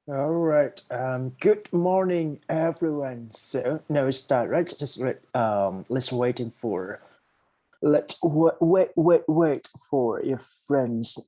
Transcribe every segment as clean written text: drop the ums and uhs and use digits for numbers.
All right. Good morning, everyone. So no start, right? Just let's waiting for. Let's wait for your friends.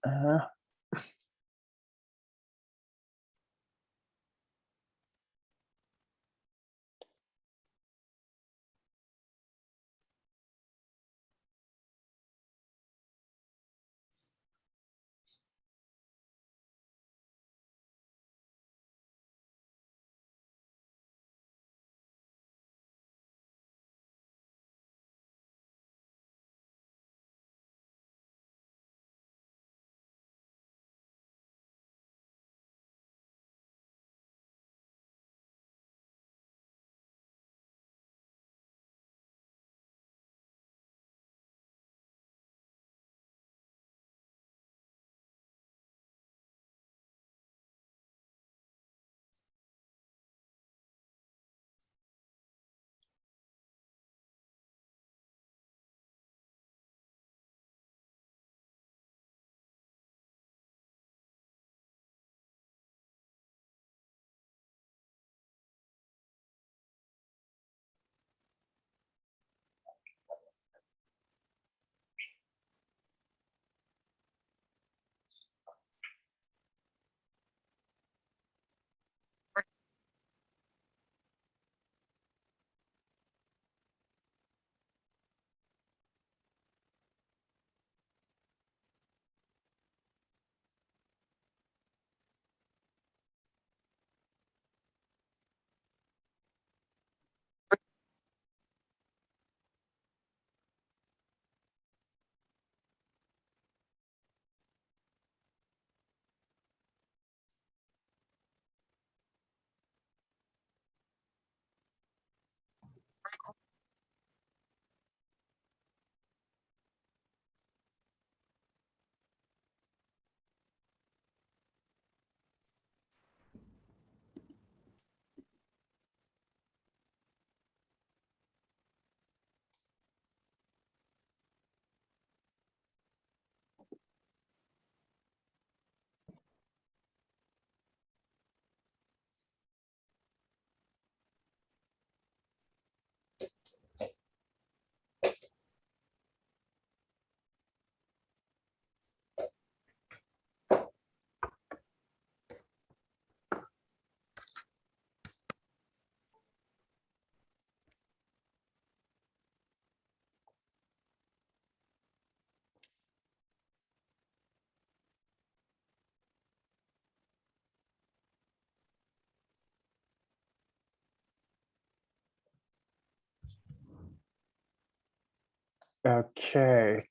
Okay.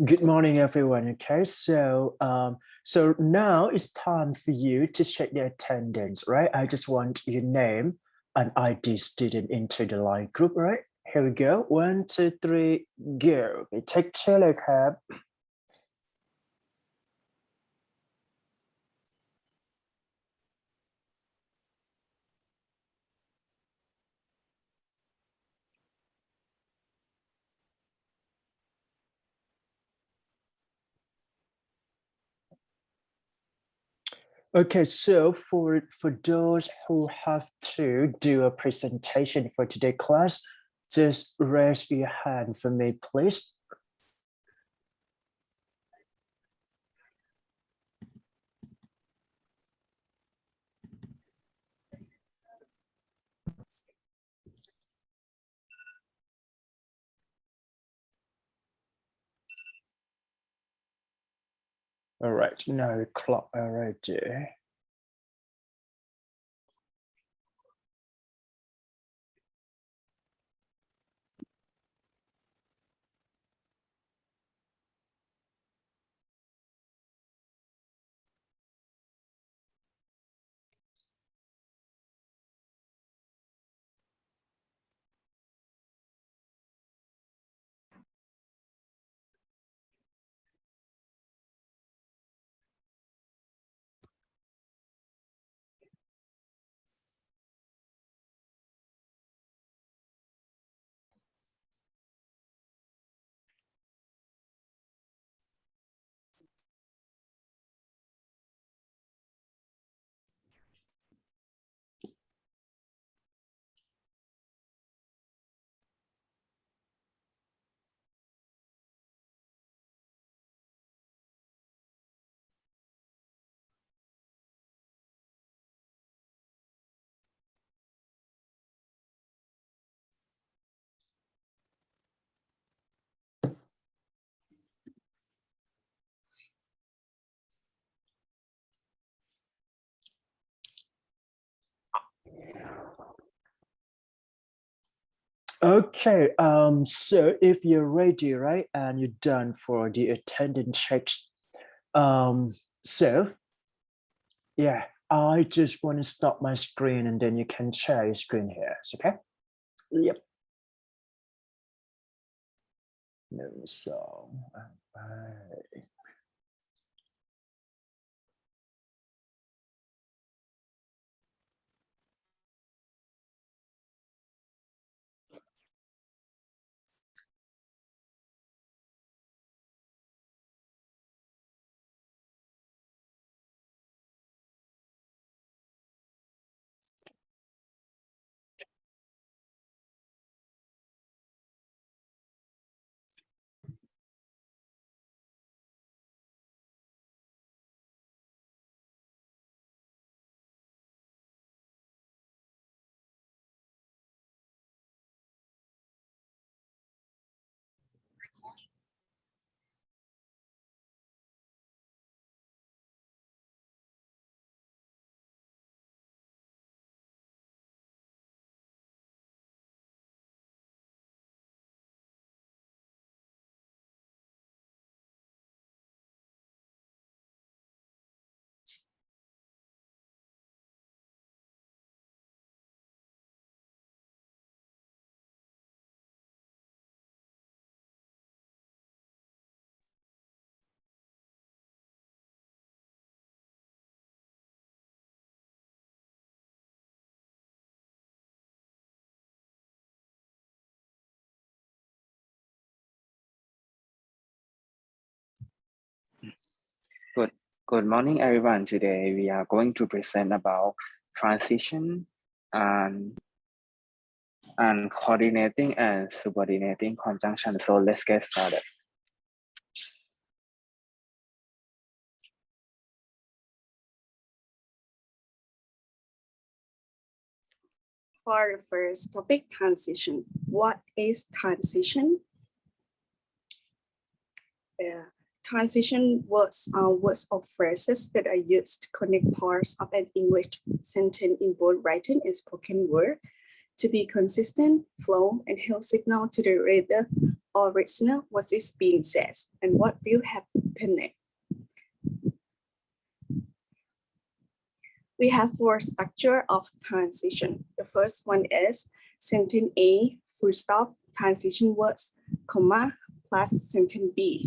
Good morning, everyone. Okay. So now it's time for you to check the attendance, right? I just want your name and ID student into the line group, right? Here we go. One, two, three, go. Okay, take telegram. Okay, so for those who have to do a presentation for today class, just raise your hand for me, please. All right, now clock already. Okay, so if you're ready, right, and you're done for the attendance checks, so yeah, I just want to stop my screen and then you can share your screen here, okay? Yep. No, so, Good morning, everyone. Today we are going to present about transition and coordinating and subordinating conjunction. So let's get started. For the first topic, transition. What is transition? Transition words are words or phrases that are used to connect parts of an English sentence in both written and spoken word to be consistent, flow, and help signal to the reader or listener what is being said and what will happen next. We have four structure of transition. The first one is sentence A, full stop, transition words, comma, plus sentence B.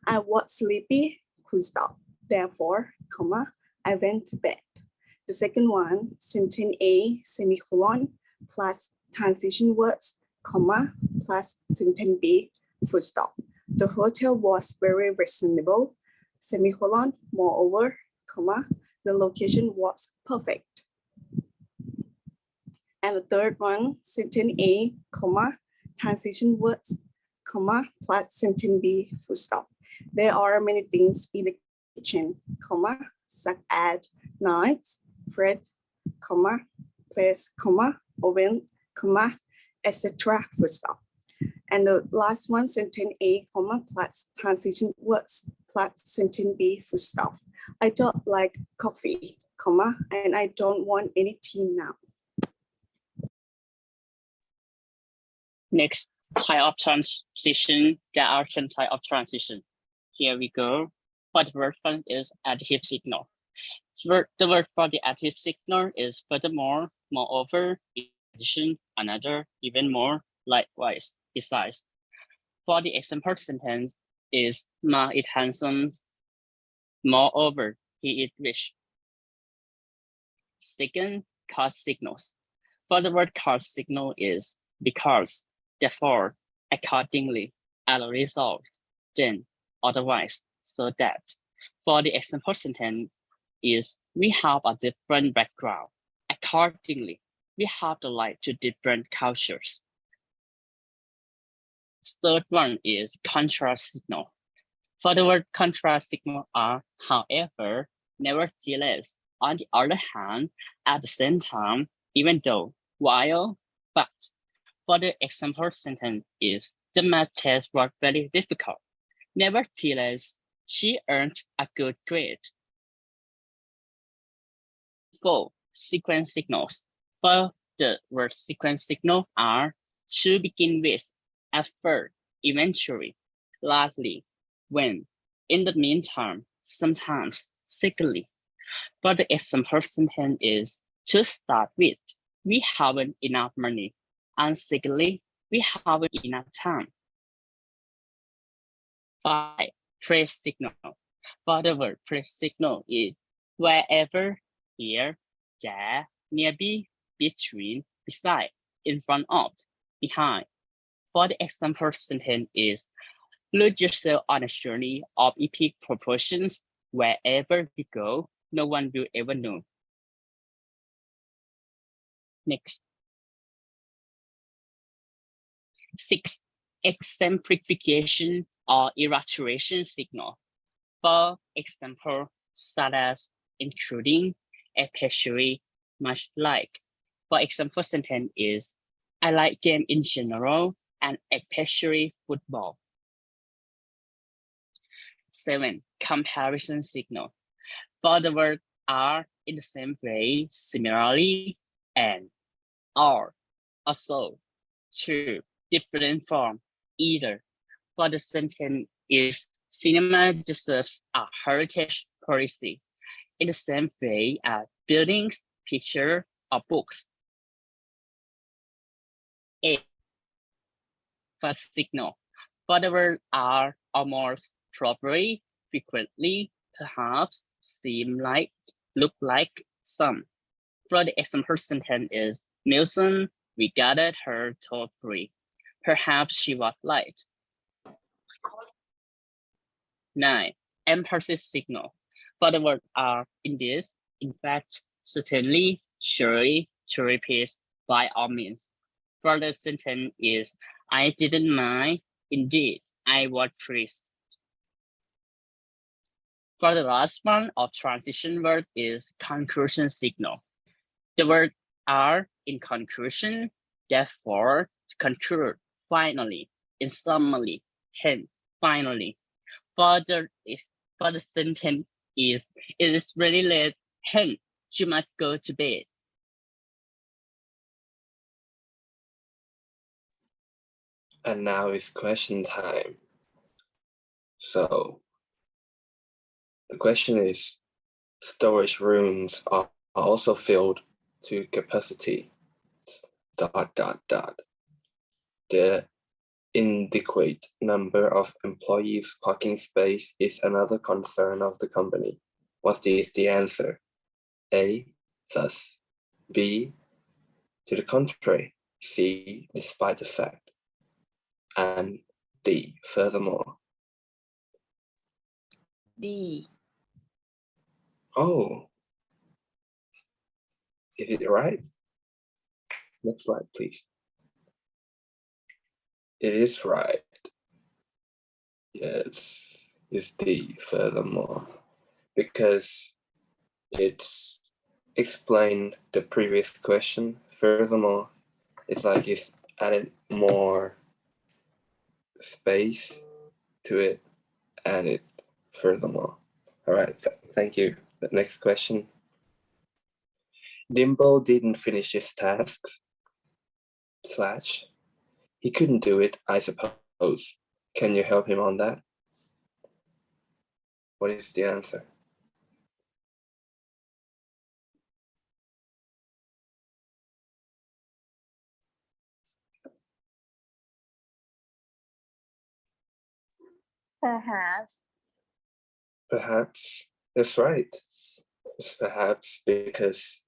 I was sleepy, full stop. Therefore, comma, I went to bed. The second one, sentence A, semicolon, plus transition words, comma, plus sentence B, full stop. The hotel was very reasonable, semicolon, moreover, comma, the location was perfect. And the third one, sentence A, comma, transition words, comma, plus sentence B, full stop. There are many things in the kitchen, comma, such as knives, bread, comma, place, comma, oven, comma, etc. full stop. And the last one, sentence A, comma, plus transition words, plus sentence B, full stop. I don't like coffee, comma, and I don't want any tea now. Next type of transition, there are 10 types of transition. Here we go. For the first one is adjective signal. The word for the adjective signal is furthermore, moreover, in addition, another, even more, likewise, besides. For the example sentence is Ma is handsome, moreover, he is rich. Second, cause signals. For the word cause signal is because, therefore, accordingly, as a result, then, otherwise, so that. For the example sentence is we have a different background. Accordingly, we have to like to different cultures. Third one is contrast signal. For the word contrast signal are, however, nevertheless, on the other hand, at the same time, even though, while, but. For the example sentence is the math test was very difficult. Nevertheless, she earned a good grade. 4. Sequence signals. For the word sequence signal are to begin with, at first, eventually, lastly, when, in the meantime, sometimes, secondly. But the example sentence is to start with, we haven't enough money, and secondly, we haven't enough time. 5. Praise signal. For the word praise signal is wherever, here, there, nearby, between, beside, in front of, behind. For the example sentence is lose yourself on a journey of epic proportions. Wherever you go, no one will ever know. Next. 6. Exemplification or illustration signal. For example, such as including, especially, much like. For example, sentence is I like game in general and especially football. 7. Comparison signal. For the word are in the same way, similarly, and or also, to, different from, either. For the sentence is cinema deserves a heritage policy in the same way as buildings, pictures, or books. 8. For signal. For the word are almost, probably, frequently, perhaps, seem like, look like, some. For the example sentence is Milson regarded her thoughtfully. Perhaps she was light. 9. Emphasis signal. For the word are in this, in fact, certainly, surely, to repeat, by all means. For the sentence is I didn't mind, indeed, I was pleased. For the last one of transition word is conclusion signal. The word are in conclusion, therefore, to conclude, finally, in summary, hence, finally. For the sentence is it is really late, hence, you must go to bed. And now it's question time. So the question is, storage rooms are also filled to capacity. ... The inadequate number of employees' parking space is another concern of the company. What is the answer? A, thus. B, to the contrary. C, despite the fact. And D, furthermore. D. Oh, is it right? Next slide, please. It is right. Yes, it's D, furthermore, because it's explained the previous question. Furthermore, it's like it's added more space to it, and it furthermore. All right, thank you. The next question. Dimple didn't finish his tasks. / he couldn't do it, I suppose. Can you help him on that? What is the answer? Perhaps. Perhaps that's right. It's perhaps because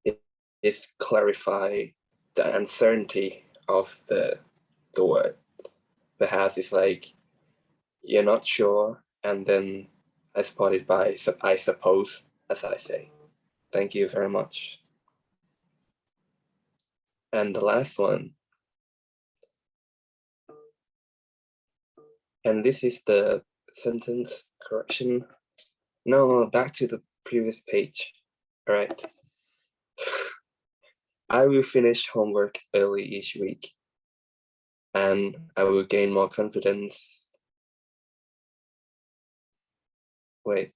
it clarifies the uncertainty of the word. Perhaps it's like you're not sure, and then I spotted by I suppose, as I say. Thank you very much. And the last one. And this is the sentence correction. No, back to the previous page. All right. I will finish homework early each week, and I will gain more confidence. Wait,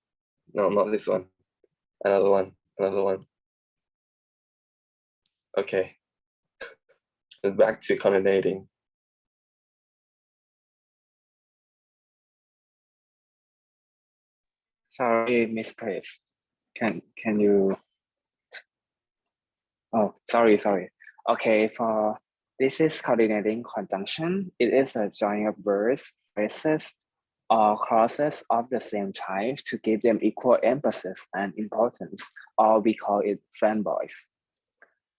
no, not this one. Another one. Okay. And back to coordinating. Sorry, Miss Grace. Can you? Oh, sorry. Okay, for this is coordinating conjunction. It is a join of words, phrases, or clauses of the same type to give them equal emphasis and importance, or we call it fanboys.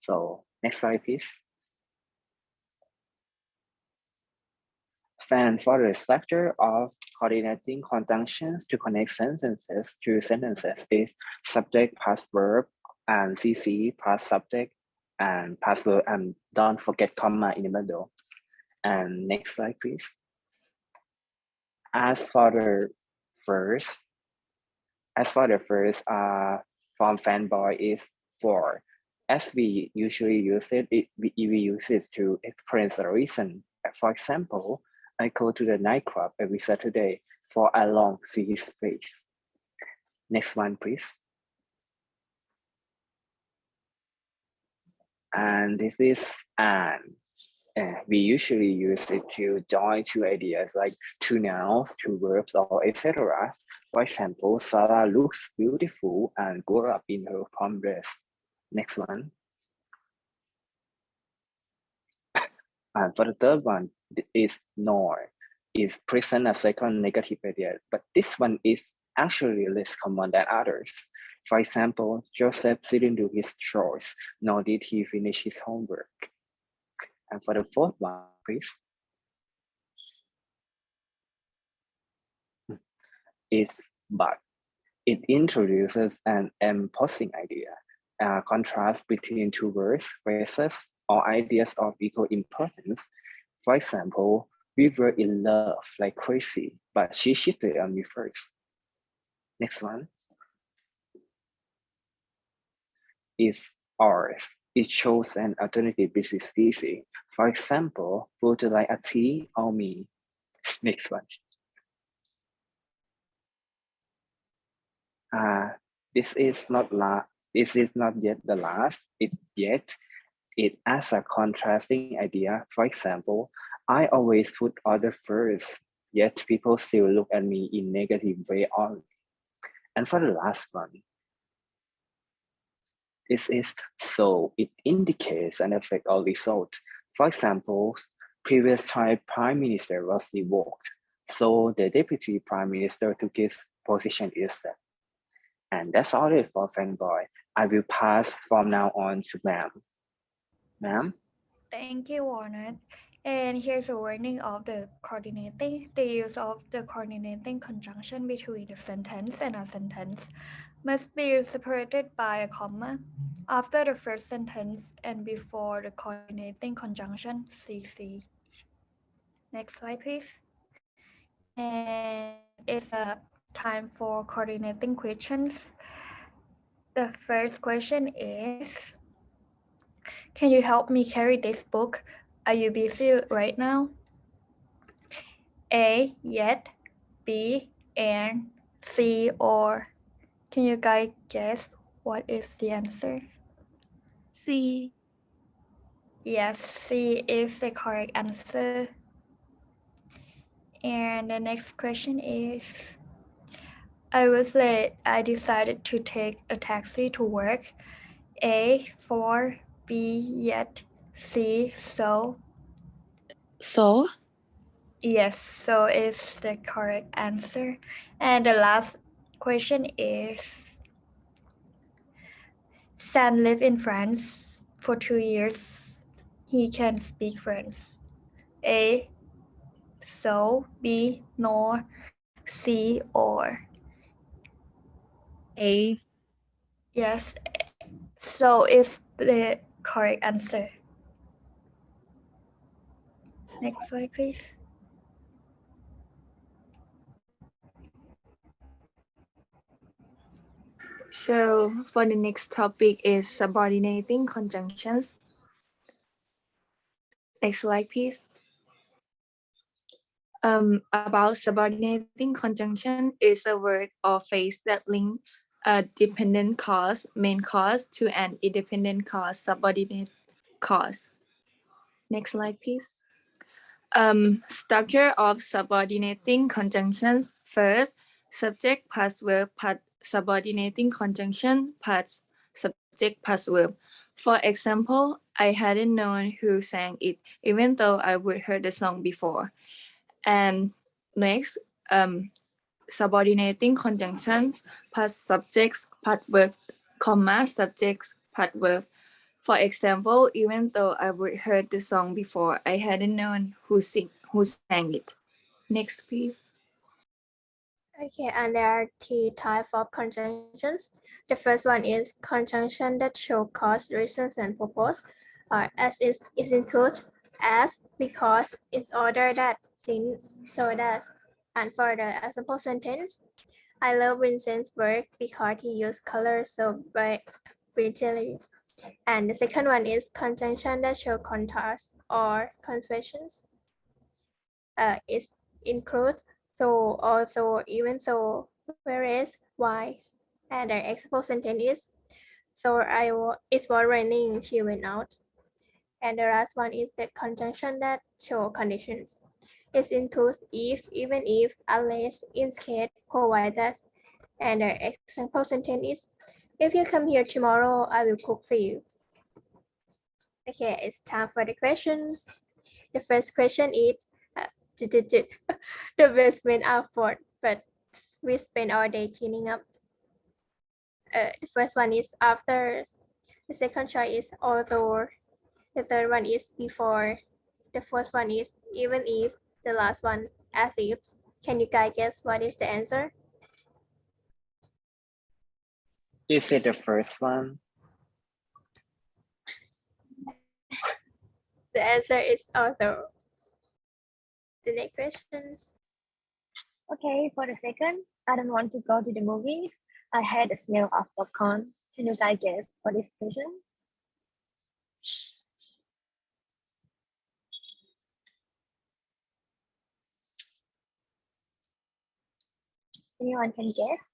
So next slide, please. Fan for the structure of coordinating conjunctions to connect sentences to sentences is subject plus verb and CC plus subject and plus verb, and don't forget comma in the middle. And next slide, please. As for the first from fanboy is for. As we usually use it, we use it to express a reason. For example, I go to the nightclub every Saturday for I long to see his face. Next one, please. And this is and. We usually use it to join two ideas like two nouns, two verbs, or etc. For example, Sarah looks beautiful and grew up in her prom dress. Next one. And for the third one is nor. Is present a second negative idea, but this one is actually less common than others. For example, Joseph didn't do his chores, nor did he finish his homework. And for the fourth one, please. Is but. It introduces an imposing idea, a contrast between two words, phrases, or ideas of equal importance. For example, we were in love like crazy, but she cheated on me first. Next one. Is ours. It shows an alternative business easy. For example, would you like a tea or me? Next one. This is not yet the last. It as a contrasting idea. For example, I always put others first, yet people still look at me in negative way only. And for the last one, this is so it indicates an effect or result. For example, previous Thai Prime Minister was revoked, so the Deputy Prime Minister took his position instead. And that's all it for fanboy. I will pass from now on to ma'am. Ma'am? Thank you, Warner. And here's a warning of the coordinating. The use of the coordinating conjunction between a sentence and a sentence must be separated by a comma after the first sentence and before the coordinating conjunction CC. Next slide, please. And it's a time for coordinating questions. The first question is, can you help me carry this book? Are you busy right now? A, yet, B, and C, or. Can you guys guess what is the answer? C. Yes, C is the correct answer. And the next question is, I was late. I decided to take a taxi to work. A, for, B, yet, C, so. So. Yes, so is the correct answer. And the last question is, Sam lived in France for 2 years. He can speak French. A, so, B, nor, C, or. A. Yes, so is the correct answer. Next slide, please. So for the next topic is subordinating conjunctions. Next slide, please. About subordinating conjunction is a word or phrase that link a dependent clause, main clause, to an independent clause, subordinate clause. Next slide, please. Structure of subordinating conjunctions. First, subject plus verb plus subordinating conjunction plus subject plus verb. For example, I hadn't known who sang it, even though I would heard the song before. And next, subordinating conjunctions plus subjects plus verb, comma, subjects plus verb. For example, even though I would heard the song before, I hadn't known who sang it. Next, please. Okay, and there are three types of conjunctions. The first one is conjunction that show cause, reasons, and purpose. As is include as, because, in order that, since, so that. And for the example sentence, I love Vincent's work because he used colors so brilliantly. And the second one is conjunction that show contrast or confessions. It include though, although, even though, whereas, why. And the example sentence is, so it was raining, she went out. And the last one is the conjunction that show conditions. It includes if, even if, unless, in case, provided. And the example sentence is, if you come here tomorrow, I will cook for you. Okay, it's time for the questions. The first question is, the basement are full, but we spend all day cleaning up. The first one is after. The second choice is although. The third one is before. The fourth one is even if. The last one as if. Can you guys guess what is the answer? Is it the first one? The answer is although. The next questions. Okay, for the second, I don't want to go to the movies. I had the smell of popcorn. Can you guys guess what is question? Anyone can guess?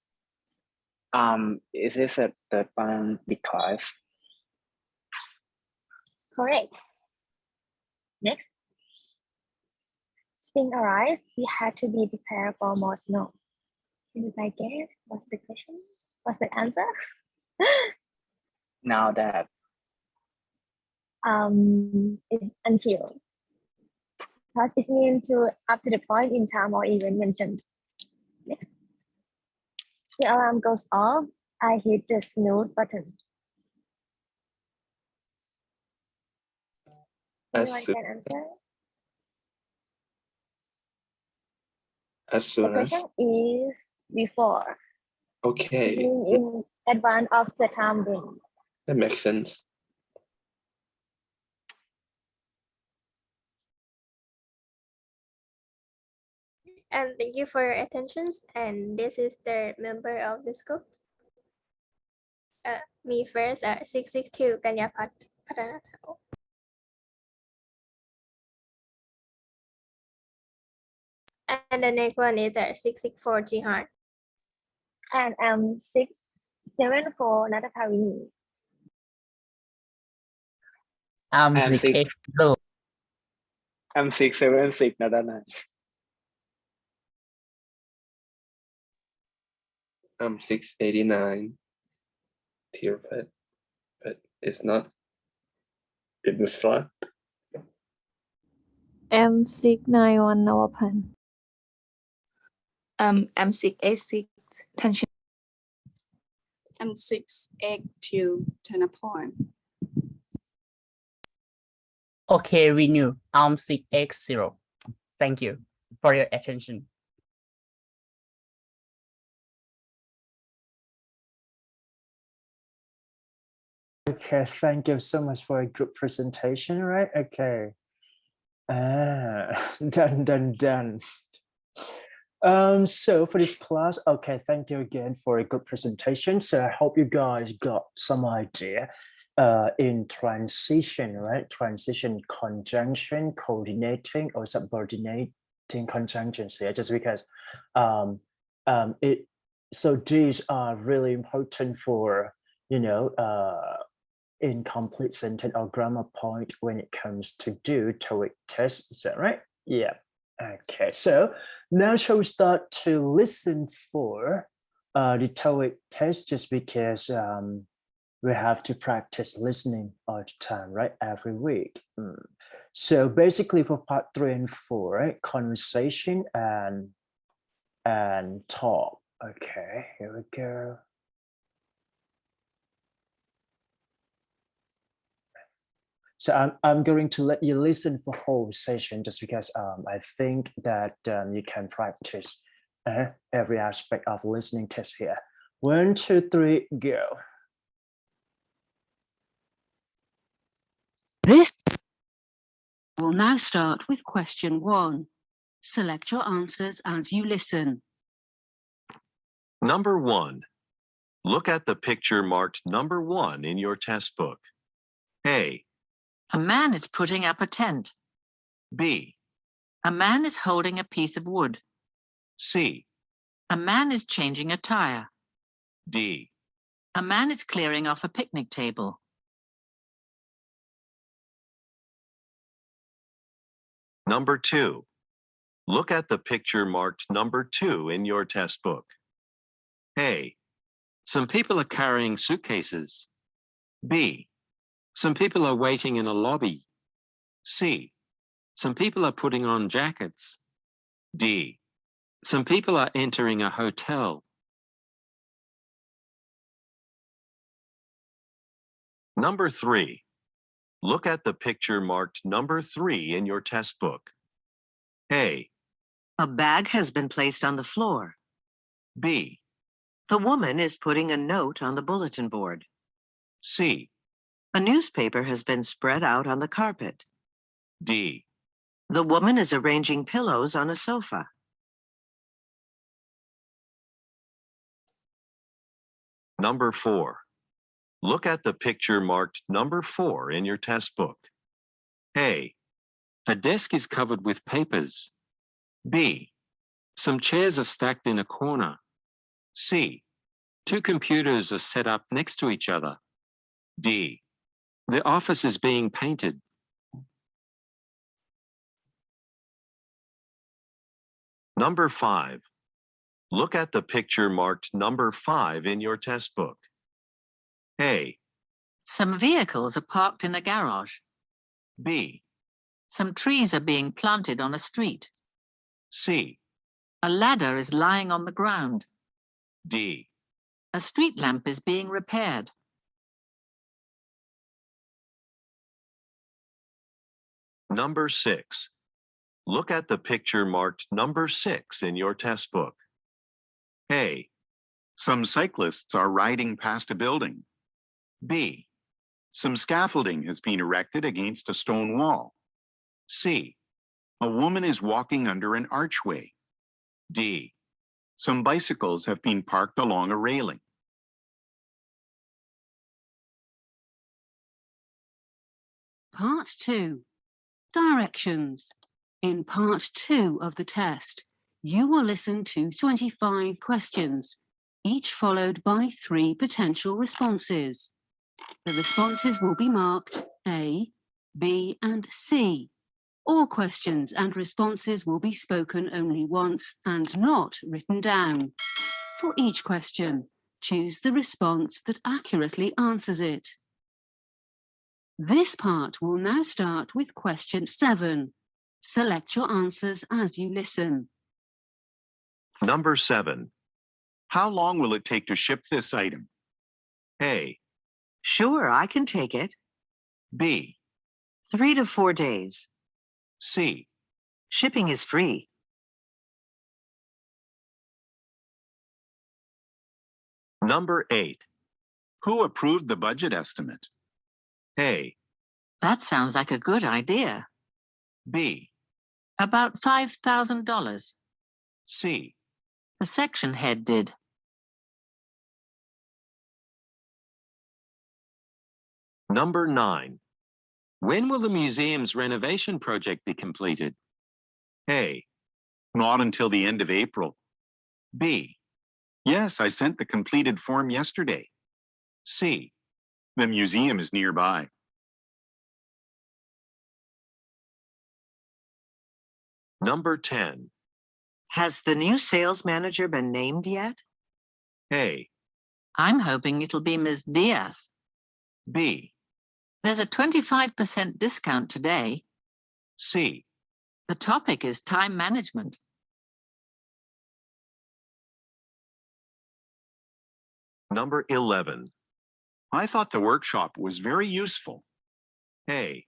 Is this a third one because? Correct. Next. Spring arrives, we had to be prepared for more snow. Can you guys guess what's the question? What's the answer? Now that It's until. Because it means to up to the point in time or even mentioned. Next. The alarm goes off. I hit the snooze button. As Anyone soon, can answer? as The soon as. question is before. Okay, Meaning in advance of the time when. that makes sense. And thank you for your attentions. And this is the member of the scope. Me first, 662 Kanyapat Patanathao. And the next one is 664 Jihan. And 674 Natatharini. and 6 I'm 676 Nadana. I'm 689 tier pet, but it's not in the slot. M691 Navapan. M686 tension. And 682 Tenaporn. Okay, we knew. 6X0. Thank you for your attention. Okay, thank you so much for a group presentation, right? Okay. Done. So for this class, okay, thank you again for a good presentation. So I hope you guys got some idea in transition, right? Transition conjunction, coordinating or subordinating conjunctions. Yeah, just because so these are really important for incomplete sentence or grammar point when it comes to do TOEIC test. Is that right? Yeah. Okay. So now shall we start to listen for the TOEIC test, just because we have to practice listening all the time, right? Every week. So basically for part 3 and 4, right? Conversation and talk. Okay, here we go. So I'm going to let you listen for whole session, just because I think that you can practice every aspect of listening test here. 1, 2, 3, go. This will now start with question 1. Select your answers as you listen. Number 1. Look at the picture marked number 1 in your test book. A. A man is putting up a tent. B. A man is holding a piece of wood. C. A man is changing a tire. D. A man is clearing off a picnic table. Number 2. Look at the picture marked number 2 in your test book. A. Some people are carrying suitcases. B. Some people are waiting in a lobby. C. Some people are putting on jackets. D. Some people are entering a hotel. Number 3. Look at the picture marked number 3 in your test book. A. A bag has been placed on the floor. B. The woman is putting a note on the bulletin board. C. A newspaper has been spread out on the carpet. D. The woman is arranging pillows on a sofa. Number 4. Look at the picture marked number 4 in your test book. A. A desk is covered with papers. B. Some chairs are stacked in a corner. C. 2 computers are set up next to each other. D. The office is being painted. Number 5. Look at the picture marked number 5 in your test book. A. Some vehicles are parked in a garage. B. Some trees are being planted on a street. C. A ladder is lying on the ground. D. A street lamp is being repaired. Number 6. Look at the picture marked number 6 in your test book. A. Some cyclists are riding past a building. B. Some scaffolding has been erected against a stone wall. C. A woman is walking under an archway. D. Some bicycles have been parked along a railing. Part 2. Directions. In part 2 of the test, you will listen to 25 questions, each followed by 3 potential responses. The responses will be marked A, B, and C. All questions and responses will be spoken only once and not written down. For each question, choose the response that accurately answers it. This part will now start with question 7. Select your answers as you listen. Number 7. How long will it take to ship this item? A. Sure, I can take it. B. 3 to 4 days. C. Shipping is free. Number 8. Who approved the budget estimate? A. That sounds like a good idea. B. About $5,000. C. The section head did. Number 9. When will the museum's renovation project be completed? A. Not until the end of April. B. Yes, I sent the completed form yesterday. C. The museum is nearby. Number 10. Has the new sales manager been named yet? A, I'm hoping it'll be Ms. Diaz. B, There's a 25% discount today. C. The topic is time management. Number 11. I thought the workshop was very useful. A,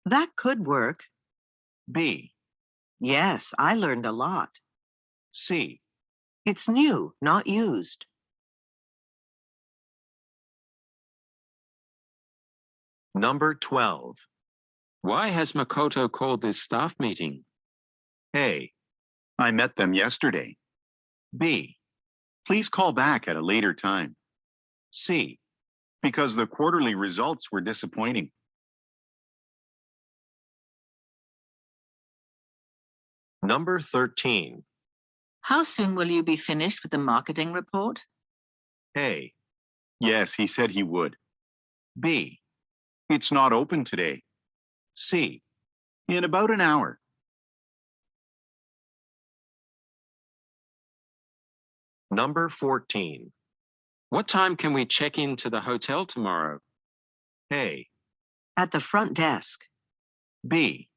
That could work. B, Yes, I learned a lot. C. It's new, not used. Number 12. Why has Makoto called this staff meeting? A, I met them yesterday. B, Please call back at a later time C. because the quarterly results were disappointing. Number 13. How soon will you be finished with the marketing report? A, Yes, he said he would. B, It's not open today. C. In about an hour. Number 14. What time can we check into the hotel tomorrow? A, At the front desk. B,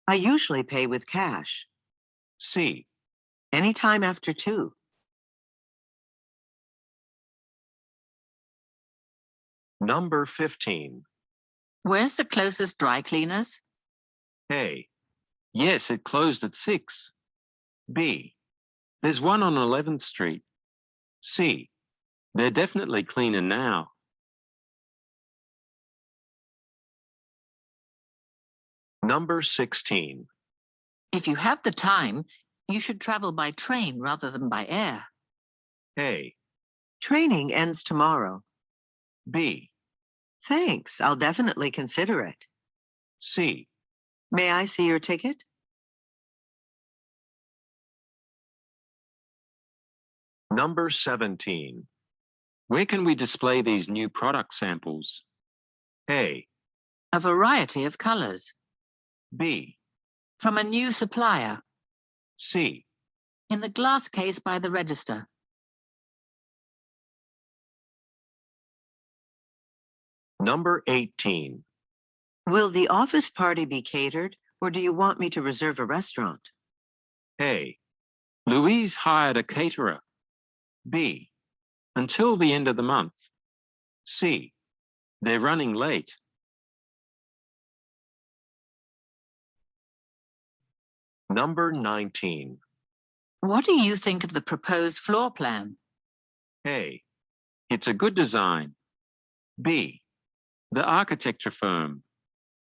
I usually pay with cash. C. Anytime after 2. Number 15. Where's the closest dry cleaners? A, Yes, it closed at 6. B, There's one on 11th Street. C. They're definitely cleaner now. Number 16. If you have the time, you should travel by train rather than by air. A, Training ends tomorrow. B, Thanks, I'll definitely consider it. C. May I see your ticket? Number 17. Where can we display these new product samples? A, A variety of colors. B, From a new supplier. C. In the glass case by the register. Number 18. Will the office party be catered, or do you want me to reserve a restaurant? A, Louise hired a caterer. B, Until the end of the month. C. They're running late. Number 19. What do you think of the proposed floor plan? A, It's a good design. B, The architecture firm.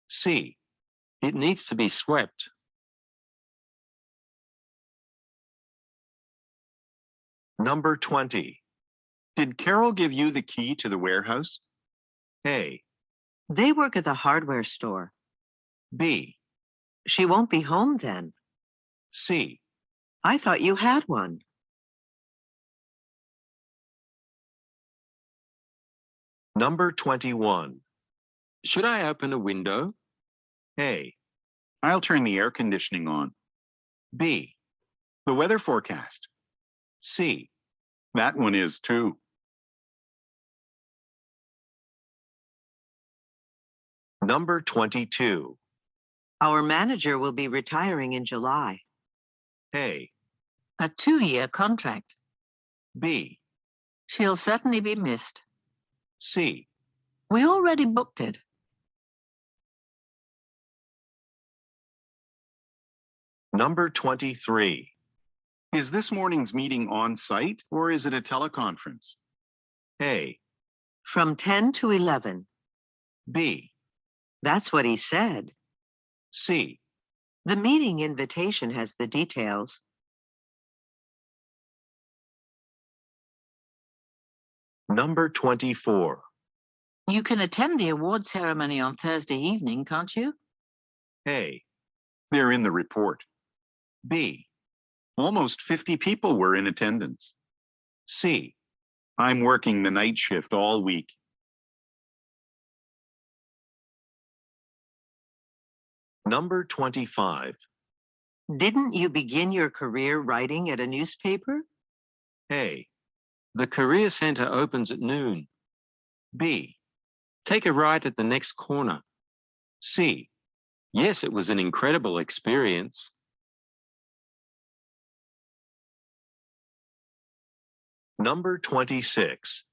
C. It needs to be swept. Number 20. Did Carol give you the key to the warehouse? A, They work at the hardware store. B, She won't be home then. C. I thought you had one. Number 21. Should I open a window? A, I'll turn the air conditioning on. B, The weather forecast. C. That one is too. Number 22. Our manager will be retiring in July. A, A 2-year contract. B, She'll certainly be missed. C. We already booked it. Number 23. Is this morning's meeting on site or is it a teleconference? A, From 10 to 11. B, That's what he said. C. The meeting invitation has the details. Number 24. You can attend the award ceremony on Thursday evening, can't you? A, They're in the report. B, Almost 50 people were in attendance. C. I'm working the night shift all week. Number 25. Didn't you begin your career writing at a newspaper? A. The Career Center opens at noon. B. Take a right at the next corner. C. Yes, it was an incredible experience. Number 26.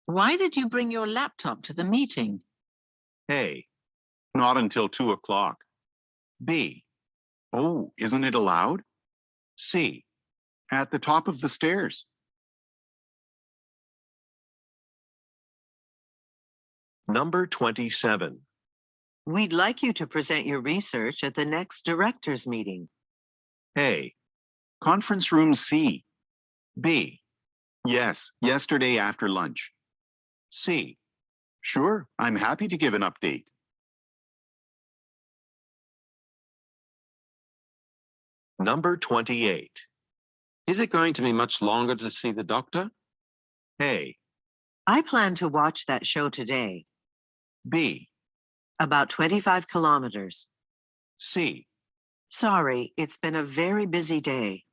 Why did you bring your laptop to the meeting? A. Not until 2 o'clock. B. Oh, isn't it allowed? C. At the top of the stairs. Number 27. We'd like you to present your research at the next directors meeting. A. Conference room C. B. Yes, yesterday after lunch. C. Sure, I'm happy to give an update. Number 28. Is it going to be much longer to see the doctor? A. I plan to watch that show today. B. About 25 kilometers. C. Sorry, it's been a very busy day.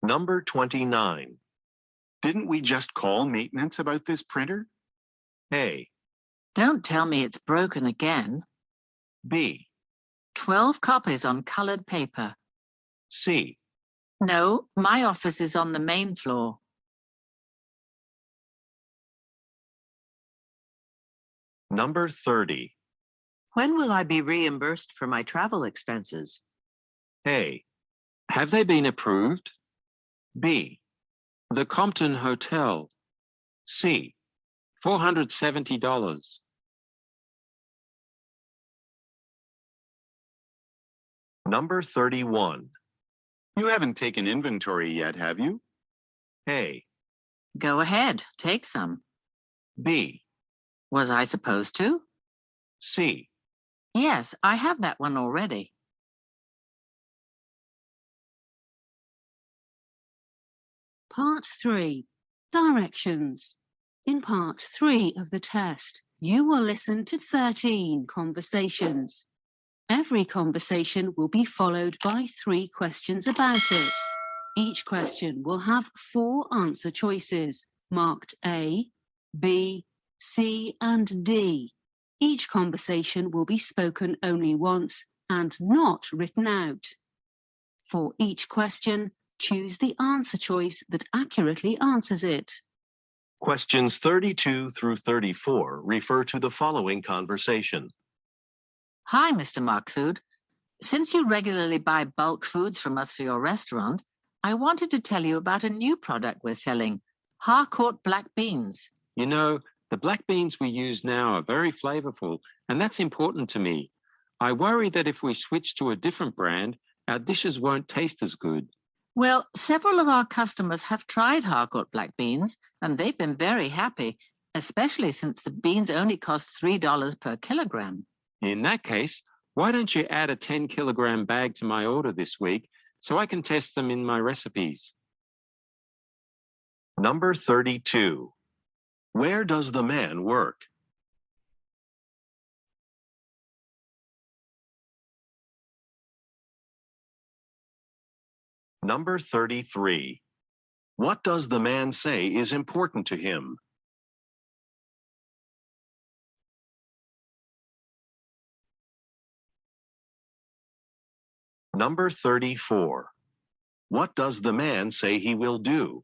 Number 29. Didn't we just call maintenance about this printer? A. Don't tell me it's broken again. B. 12 copies on colored paper. C. No, my office is on the main floor. Number 30. When will I be reimbursed for my travel expenses? A. Have they been approved? B. The Compton Hotel, C. $470. Number 31. You haven't taken inventory yet, have you? A. Go ahead, take some. B. Was I supposed to? C. Yes, I have that one already. Part 3. Directions. In Part 3 of the test, you will listen to 13 conversations. Every conversation will be followed by 3 questions about it. Each question will have 4 answer choices, marked A, B, C, and D. Each conversation will be spoken only once and not written out. For each question, choose the answer choice that accurately answers it. Questions 32 through 34 refer to the following conversation. Hi, Mr. Maksud. Since you regularly buy bulk foods from us for your restaurant, I wanted to tell you about a new product we're selling, Harcourt black beans. You know, the black beans we use now are very flavorful, and that's important to me. I worry that if we switch to a different brand, our dishes won't taste as good. Well, several of our customers have tried Harcourt black beans, and they've been very happy, especially since the beans only cost $3 per kilogram. In that case, why don't you add a 10-kilogram bag to my order this week so I can test them in my recipes? Number 32. Where does the man work? Number 33. What does the man say is important to him? Number 34. What does the man say he will do?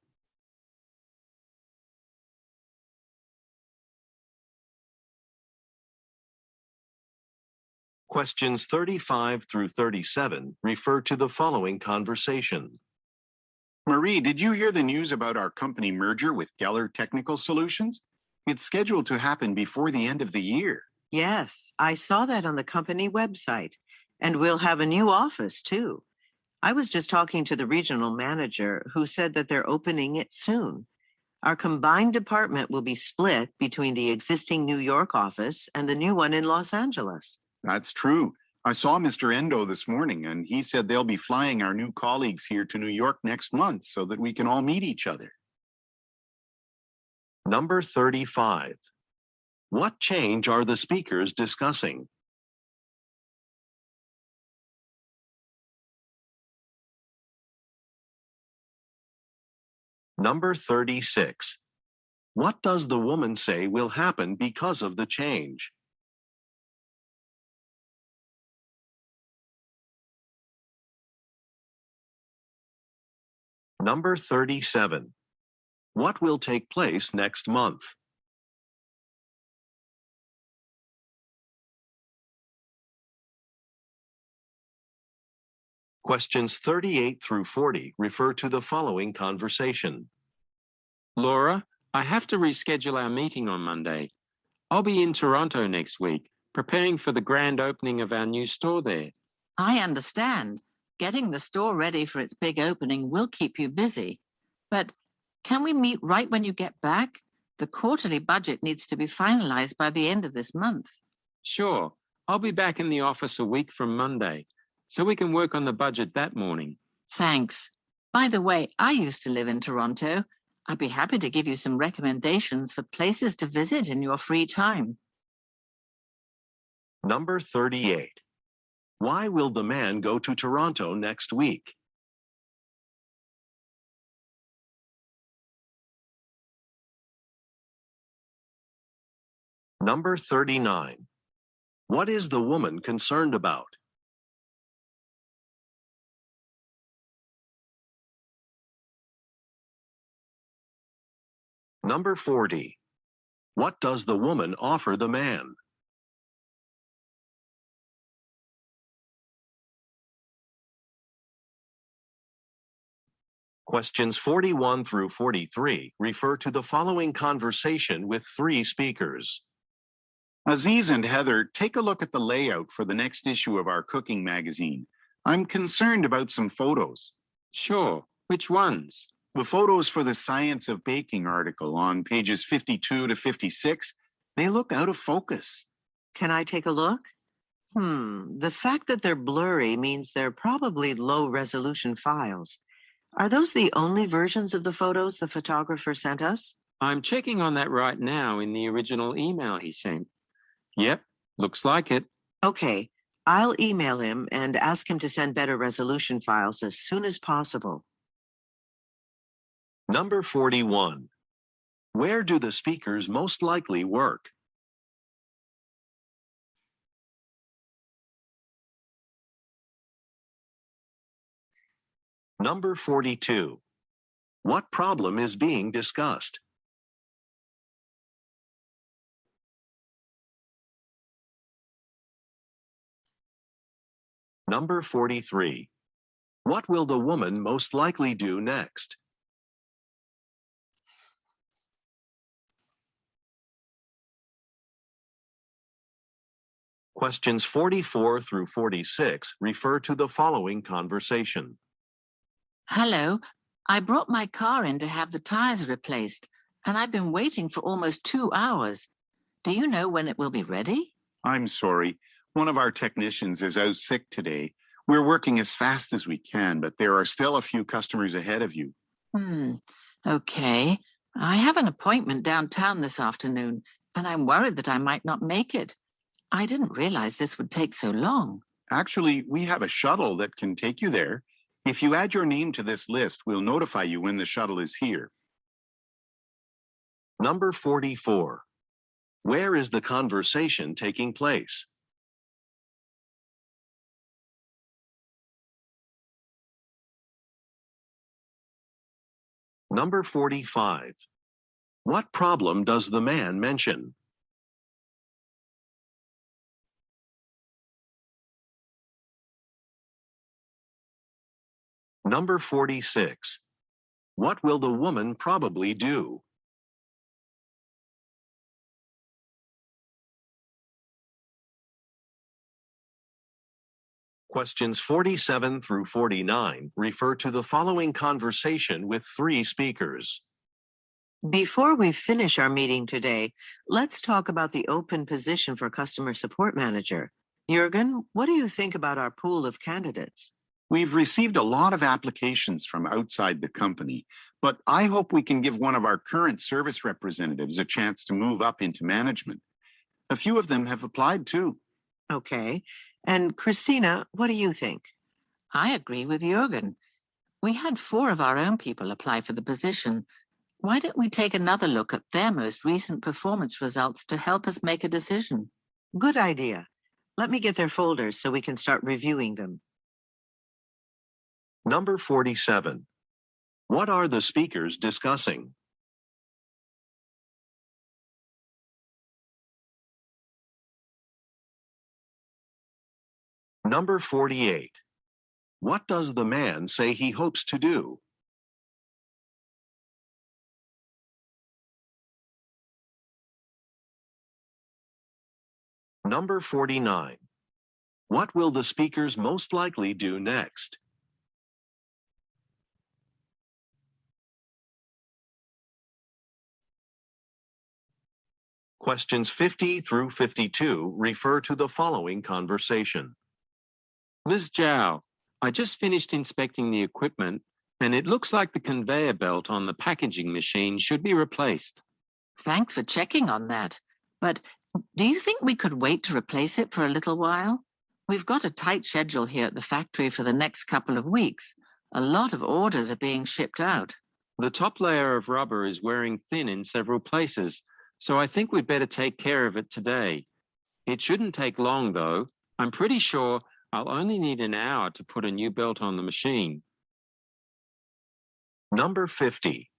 Questions 35 through 37 refer to the following conversation. Marie, did you hear the news about our company merger with Geller Technical Solutions? It's scheduled to happen before the end of the year. Yes, I saw that on the company website. And we'll have a new office too. I was just talking to the regional manager who said that they're opening it soon. Our combined department will be split between the existing New York office and the new one in Los Angeles. That's true. I saw Mr. Endo this morning, and he said they'll be flying our new colleagues here to New York next month so that we can all meet each other. Number 35. What change are the speakers discussing? Number 36. What does the woman say will happen because of the change? Number 37. What will take place next month? Questions 38 through 40 refer to the following conversation. Laura, I have to reschedule our meeting on Monday. I'll be in Toronto next week, preparing for the grand opening of our new store there. I understand. Getting the store ready for its big opening will keep you busy. But can we meet right when you get back? The quarterly budget needs to be finalized by the end of this month. Sure, I'll be back in the office a week from Monday, so we can work on the budget that morning. Thanks. By the way, I used to live in Toronto. I'd be happy to give you some recommendations for places to visit in your free time. Number 38. Why will the man go to Toronto next week? Number 39. What is the woman concerned about? Number 40. What does the woman offer the man? Questions 41 through 43 refer to the following conversation with three speakers. Aziz and Heather, take a look at the layout for the next issue of our cooking magazine. I'm concerned about some photos. Sure, which ones? The photos for the Science of Baking article on pages 52 to 56, they look out of focus. Can I take a look? The fact that they're blurry means they're probably low resolution files. Are those the only versions of the photos the photographer sent us? I'm checking on that right now in the original email he sent. Yep, looks like it. Okay, I'll email him and ask him to send better resolution files as soon as possible. Number 41. Where do the speakers most likely work? Number 42. What problem is being discussed? Number 43. What will the woman most likely do next? Questions 44 through 46 refer to the following conversation. Hello, I brought my car in to have the tires replaced, and I've been waiting for almost 2 hours. Do you know when it will be ready? I'm sorry. One of our technicians is out sick today. We're working as fast as we can, but there are still a few customers ahead of you. Okay. I have an appointment downtown this afternoon, and I'm worried that I might not make it. I didn't realize this would take so long. Actually, we have a shuttle that can take you there. If you add your name to this list, we'll notify you when the shuttle is here. Number 44. Where is the conversation taking place? Number 45. What problem does the man mention? Number 46. What will the woman probably do? Questions 47 through 49 refer to the following conversation with three speakers. Before we finish our meeting today, let's talk about the open position for customer support manager. Jürgen, what do you think about our pool of candidates? We've received a lot of applications from outside the company, but I hope we can give one of our current service representatives a chance to move up into management. A few of them have applied too. Okay. And Christina, what do you think? I agree with Jürgen. We had 4 of our own people apply for the position. Why don't we take another look at their most recent performance results to help us make a decision? Good idea. Let me get their folders so we can start reviewing them. Number 47. What are the speakers discussing? Number 48. What does the man say he hopes to do? Number 49. What will the speakers most likely do next? Questions 50 through 52 refer to the following conversation. Ms. Zhao, I just finished inspecting the equipment and it looks like the conveyor belt on the packaging machine should be replaced. Thanks for checking on that. But do you think we could wait to replace it for a little while? We've got a tight schedule here at the factory for the next couple of weeks. A lot of orders are being shipped out. The top layer of rubber is wearing thin in several places, so I think we'd better take care of it today. It shouldn't take long, though. I'm pretty sure I'll only need an hour to put a new belt on the machine. Number 50.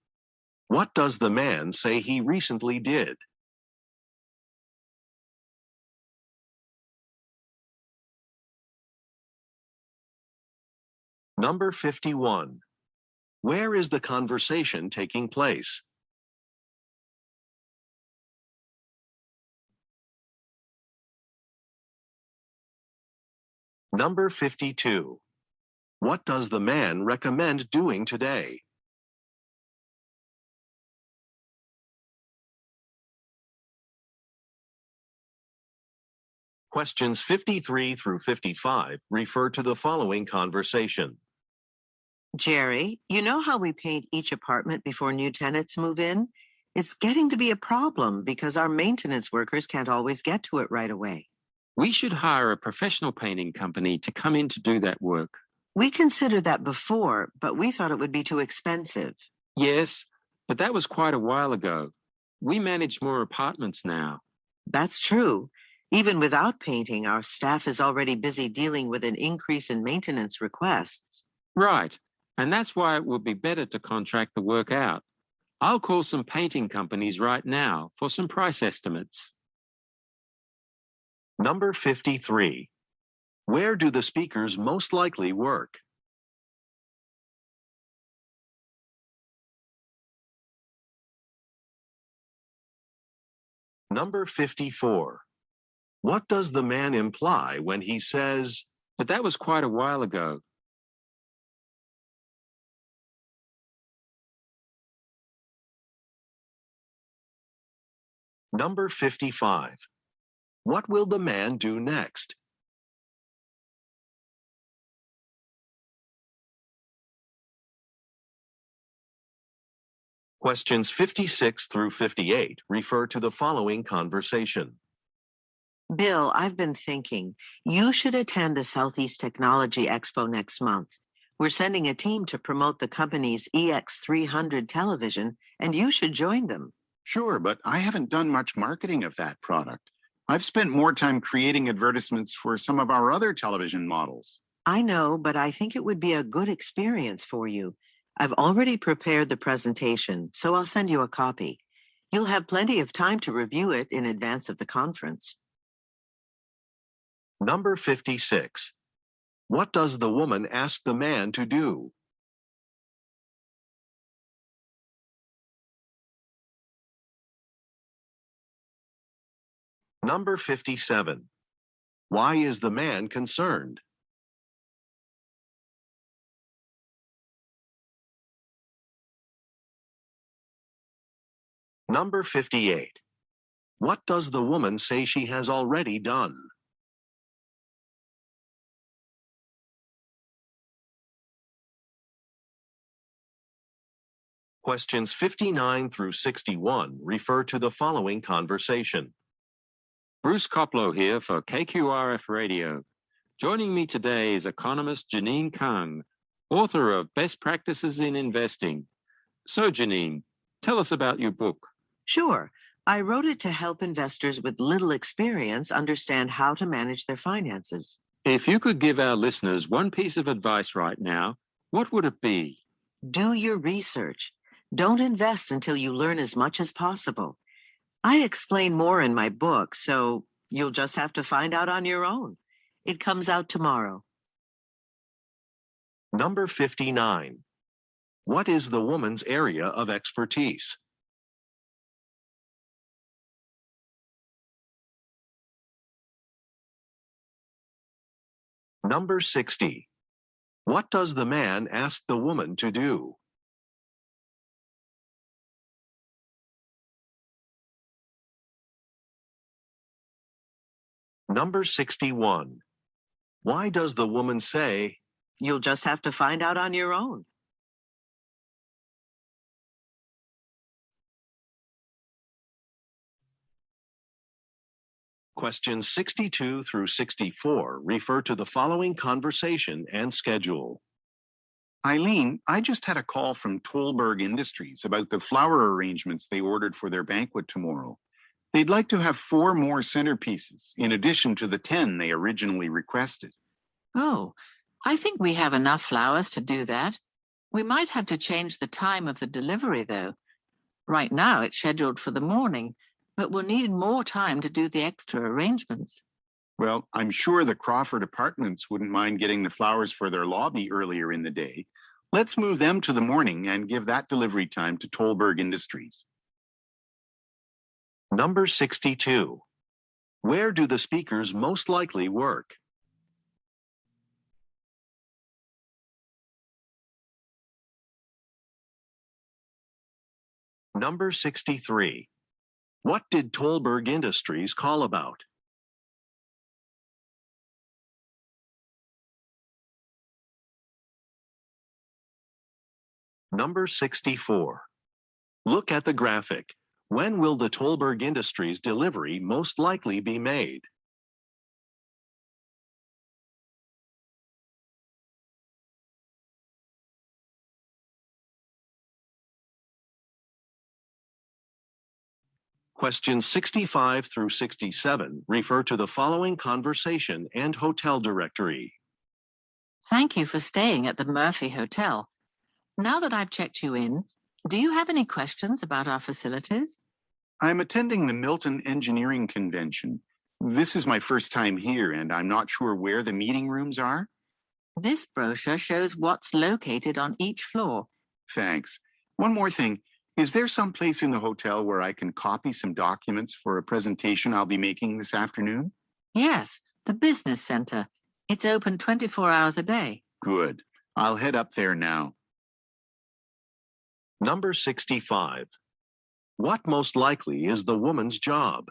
What does the man say he recently did? Number 51. Where is the conversation taking place? Number 52. What does the man recommend doing today? Questions 53 through 55 refer to the following conversation. Jerry, you know how we paint each apartment before new tenants move in? It's getting to be a problem because our maintenance workers can't always get to it right away. We should hire a professional painting company to come in to do that work. We considered that before, but we thought it would be too expensive. Yes, but that was quite a while ago. We manage more apartments now. That's true. Even without painting, our staff is already busy dealing with an increase in maintenance requests. Right, and that's why it would be better to contract the work out. I'll call some painting companies right now for some price estimates. Number 53. Where do the speakers most likely work? Number 54. What does the man imply when he says, but that was quite a while ago? Number 55. What will the man do next? Questions 56 through 58 refer to the following conversation. Bill, I've been thinking, you should attend the Southeast Technology Expo next month. We're sending a team to promote the company's EX300 television, and you should join them. Sure, but I haven't done much marketing of that product. I've spent more time creating advertisements for some of our other television models. I know, but I think it would be a good experience for you. I've already prepared the presentation, so I'll send you a copy. You'll have plenty of time to review it in advance of the conference. Number 56. What does the woman ask the man to do? Number 57. Why is the man concerned? Number 58. What does the woman say she has already done? Questions 59 through 61 refer to the following conversation. Bruce Koplow here for KQRF Radio. Joining me today is economist Janine Kang, author of Best Practices in Investing. So Janine, tell us about your book. Sure. I wrote it to help investors with little experience understand how to manage their finances. If you could give our listeners one piece of advice right now, what would it be? Do your research. Don't invest until you learn as much as possible. I explain more in my book, so you'll just have to find out on your own. It comes out tomorrow. Number 59. What is the woman's area of expertise? Number 60. What does the man ask the woman to do? Number 61. Why does the woman say, You'll just have to find out on your own? Questions 62 through 64 refer to the following conversation and schedule. Eileen, I just had a call from Tolberg Industries about the flower arrangements they ordered for their banquet tomorrow. They'd like to have 4 more centerpieces, in addition to the 10 they originally requested. Oh, I think we have enough flowers to do that. We might have to change the time of the delivery, though. Right now, it's scheduled for the morning, but we'll need more time to do the extra arrangements. Well, I'm sure the Crawford Apartments wouldn't mind getting the flowers for their lobby earlier in the day. Let's move them to the morning and give that delivery time to Tolberg Industries. Number 62. Where do the speakers most likely work? Number 63. What did Tolberg Industries call about? Number 64. Look at the graphic. When will the Tolberg Industries delivery most likely be made? Questions 65 through 67 refer to the following conversation and hotel directory. Thank you for staying at the Murphy Hotel. Now that I've checked you in, do you have any questions about our facilities? I'm attending the Milton Engineering Convention. This is my first time here, and I'm not sure where the meeting rooms are. This brochure shows what's located on each floor. Thanks. One more thing. Is there some place in the hotel where I can copy some documents for a presentation I'll be making this afternoon? Yes, the business center. It's open 24 hours a day. Good. I'll head up there now. Number 65. What most likely is the woman's job?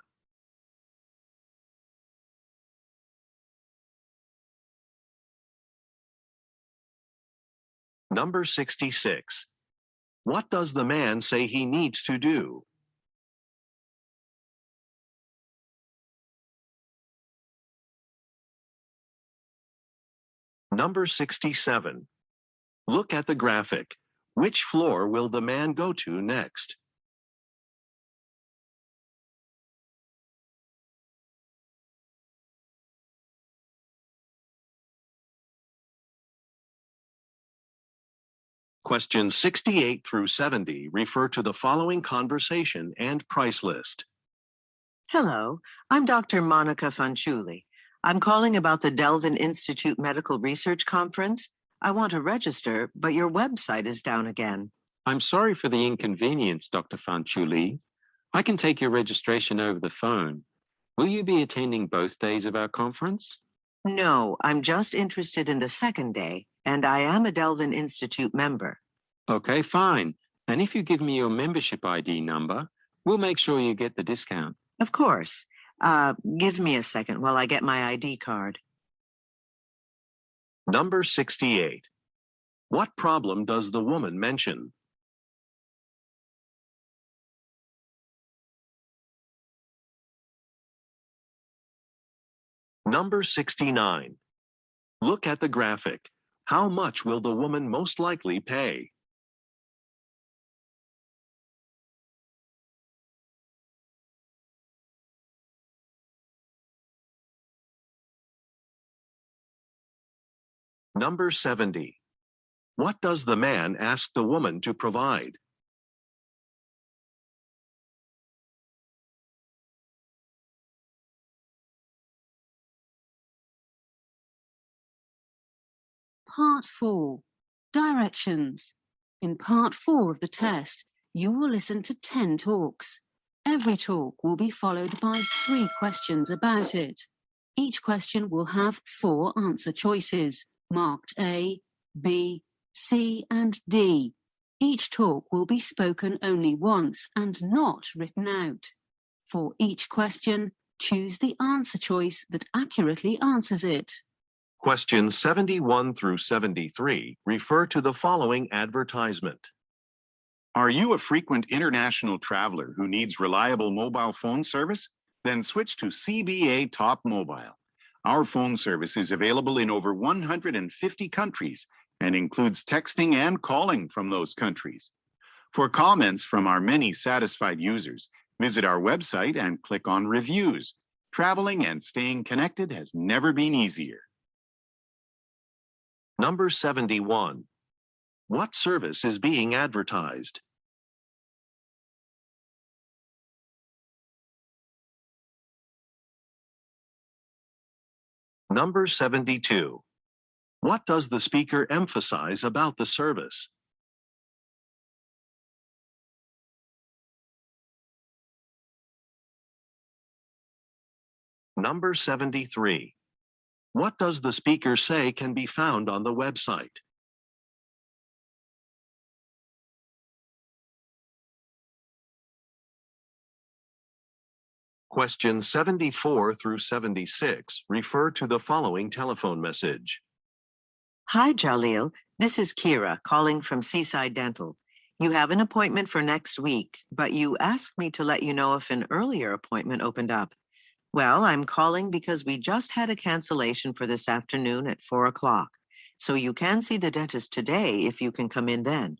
Number 66. What does the man say he needs to do? Number 67. Look at the graphic. Which floor will the man go to next? Questions 68 through 70 refer to the following conversation and price list. Hello, I'm Dr. Monica Fanciulli. I'm calling about the Delvin Institute Medical Research Conference. I want to register, but your website is down again. I'm sorry for the inconvenience, Dr. Fanciulli. I can take your registration over the phone. Will you be attending both days of our conference? No, I'm just interested in the second day, and I am a Delvin Institute member. Okay, fine. And if you give me your membership ID number, we'll make sure you get the discount. Of course. Give me a second while I get my ID card. Number 68. What problem does the woman mention? Number 69. Look at the graphic. How much will the woman most likely pay? Number 70. What does the man ask the woman to provide? Part 4. Directions. In Part 4 of the test, you will listen to 10 talks. Every talk will be followed by 3 questions about it. Each question will have 4 answer choices, marked A, B, C, and D. Each talk will be spoken only once and not written out. For each question, choose the answer choice that accurately answers it. Questions 71 through 73 refer to the following advertisement. Are you a frequent international traveler who needs reliable mobile phone service? Then switch to CBA Top Mobile. Our phone service is available in over 150 countries and includes texting and calling from those countries. For comments from our many satisfied users, visit our website and click on Reviews. Traveling and staying connected has never been easier. Number 71. What service is being advertised? Number 72. What does the speaker emphasize about the service? Number 73. What does the speaker say can be found on the website? Questions 74 through 76 refer to the following telephone message. Hi, Jalil. This is Kira calling from Seaside Dental. You have an appointment for next week, but you asked me to let you know if an earlier appointment opened up. Well, I'm calling because we just had a cancellation for this afternoon at 4 o'clock. So you can see the dentist today if you can come in then.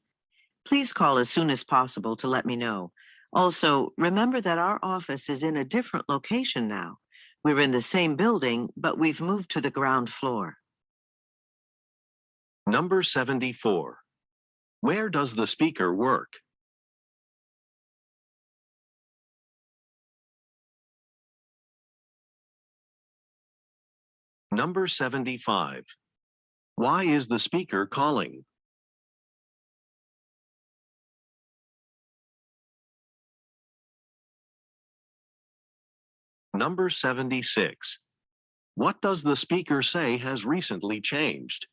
Please call as soon as possible to let me know. Also, remember that our office is in a different location now. We're in the same building, but we've moved to the ground floor. Number 74. Where does the speaker work? Number 75. Why is the speaker calling? Number 76. What does the speaker say has recently changed?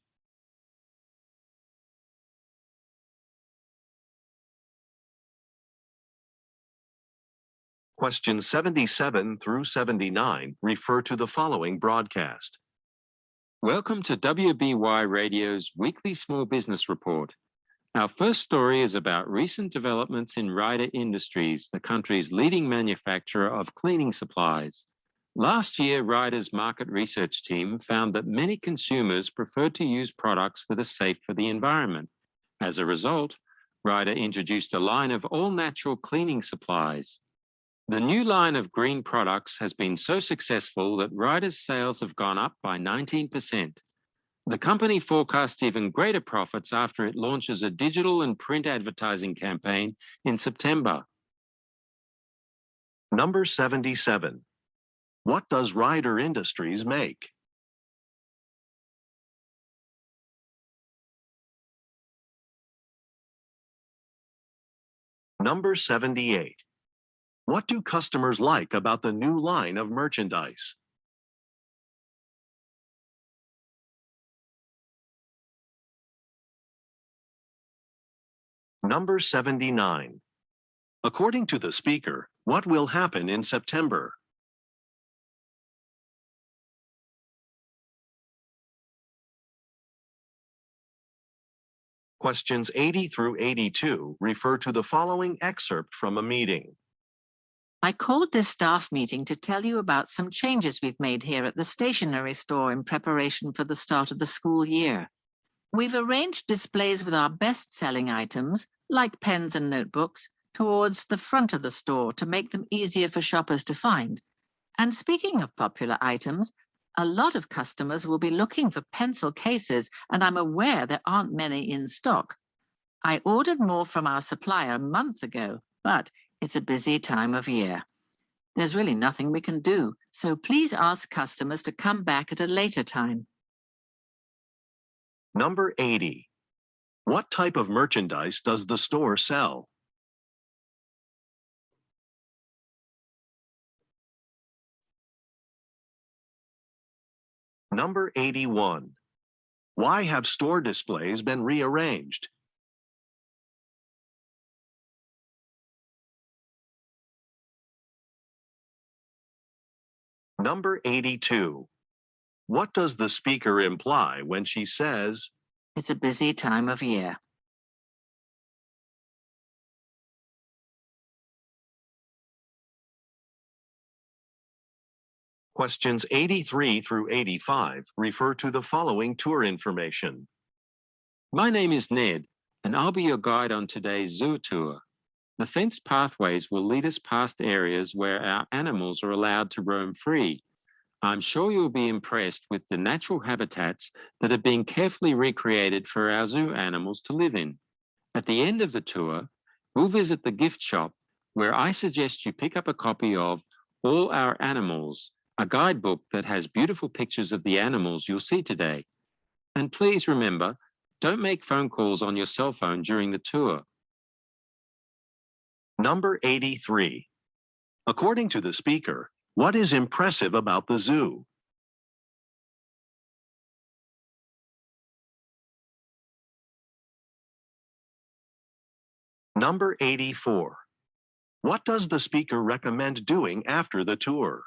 Questions 77 through 79 refer to the following broadcast. Welcome to WBY Radio's weekly small business report. Our first story is about recent developments in Ryder Industries, the country's leading manufacturer of cleaning supplies. Last year, Ryder's market research team found that many consumers prefer to use products that are safe for the environment. As a result, Ryder introduced a line of all-natural cleaning supplies. The new line of green products has been so successful that Ryder's sales have gone up by 19%. The company forecasts even greater profits after it launches a digital and print advertising campaign in September. Number 77. What does Ryder Industries make? Number 78. What do customers like about the new line of merchandise? Number 79. According to the speaker, what will happen in September? Questions 80 through 82 refer to the following excerpt from a meeting. I called this staff meeting to tell you about some changes we've made here at the stationery store in preparation for the start of the school year. We've arranged displays with our best-selling items, like pens and notebooks, towards the front of the store to make them easier for shoppers to find. And speaking of popular items, a lot of customers will be looking for pencil cases, and I'm aware there aren't many in stock. I ordered more from our supplier a month ago, but it's a busy time of year. There's really nothing we can do, so please ask customers to come back at a later time. Number 80. What type of merchandise does the store sell? Number 81. Why have store displays been rearranged? Number 82. What does the speaker imply when she says, It's a busy time of year? Questions 83 through 85 refer to the following tour information. My name is Ned, and I'll be your guide on today's zoo tour. The fenced pathways will lead us past areas where our animals are allowed to roam free. I'm sure you'll be impressed with the natural habitats that are being carefully recreated for our zoo animals to live in. At the end of the tour, we'll visit the gift shop, where I suggest you pick up a copy of All Our Animals, a guidebook that has beautiful pictures of the animals you'll see today. And please remember, don't make phone calls on your cell phone during the tour. Number 83. According to the speaker, what is impressive about the zoo? Number 84. What does the speaker recommend doing after the tour?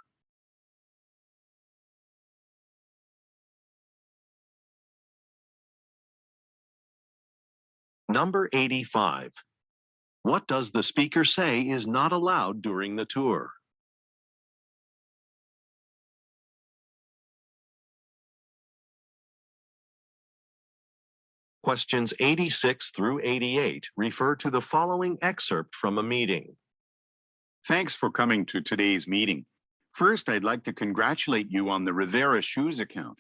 Number 85. What does the speaker say is not allowed during the tour? Questions 86 through 88 refer to the following excerpt from a meeting. Thanks for coming to today's meeting. First, I'd like to congratulate you on the Rivera Shoes account.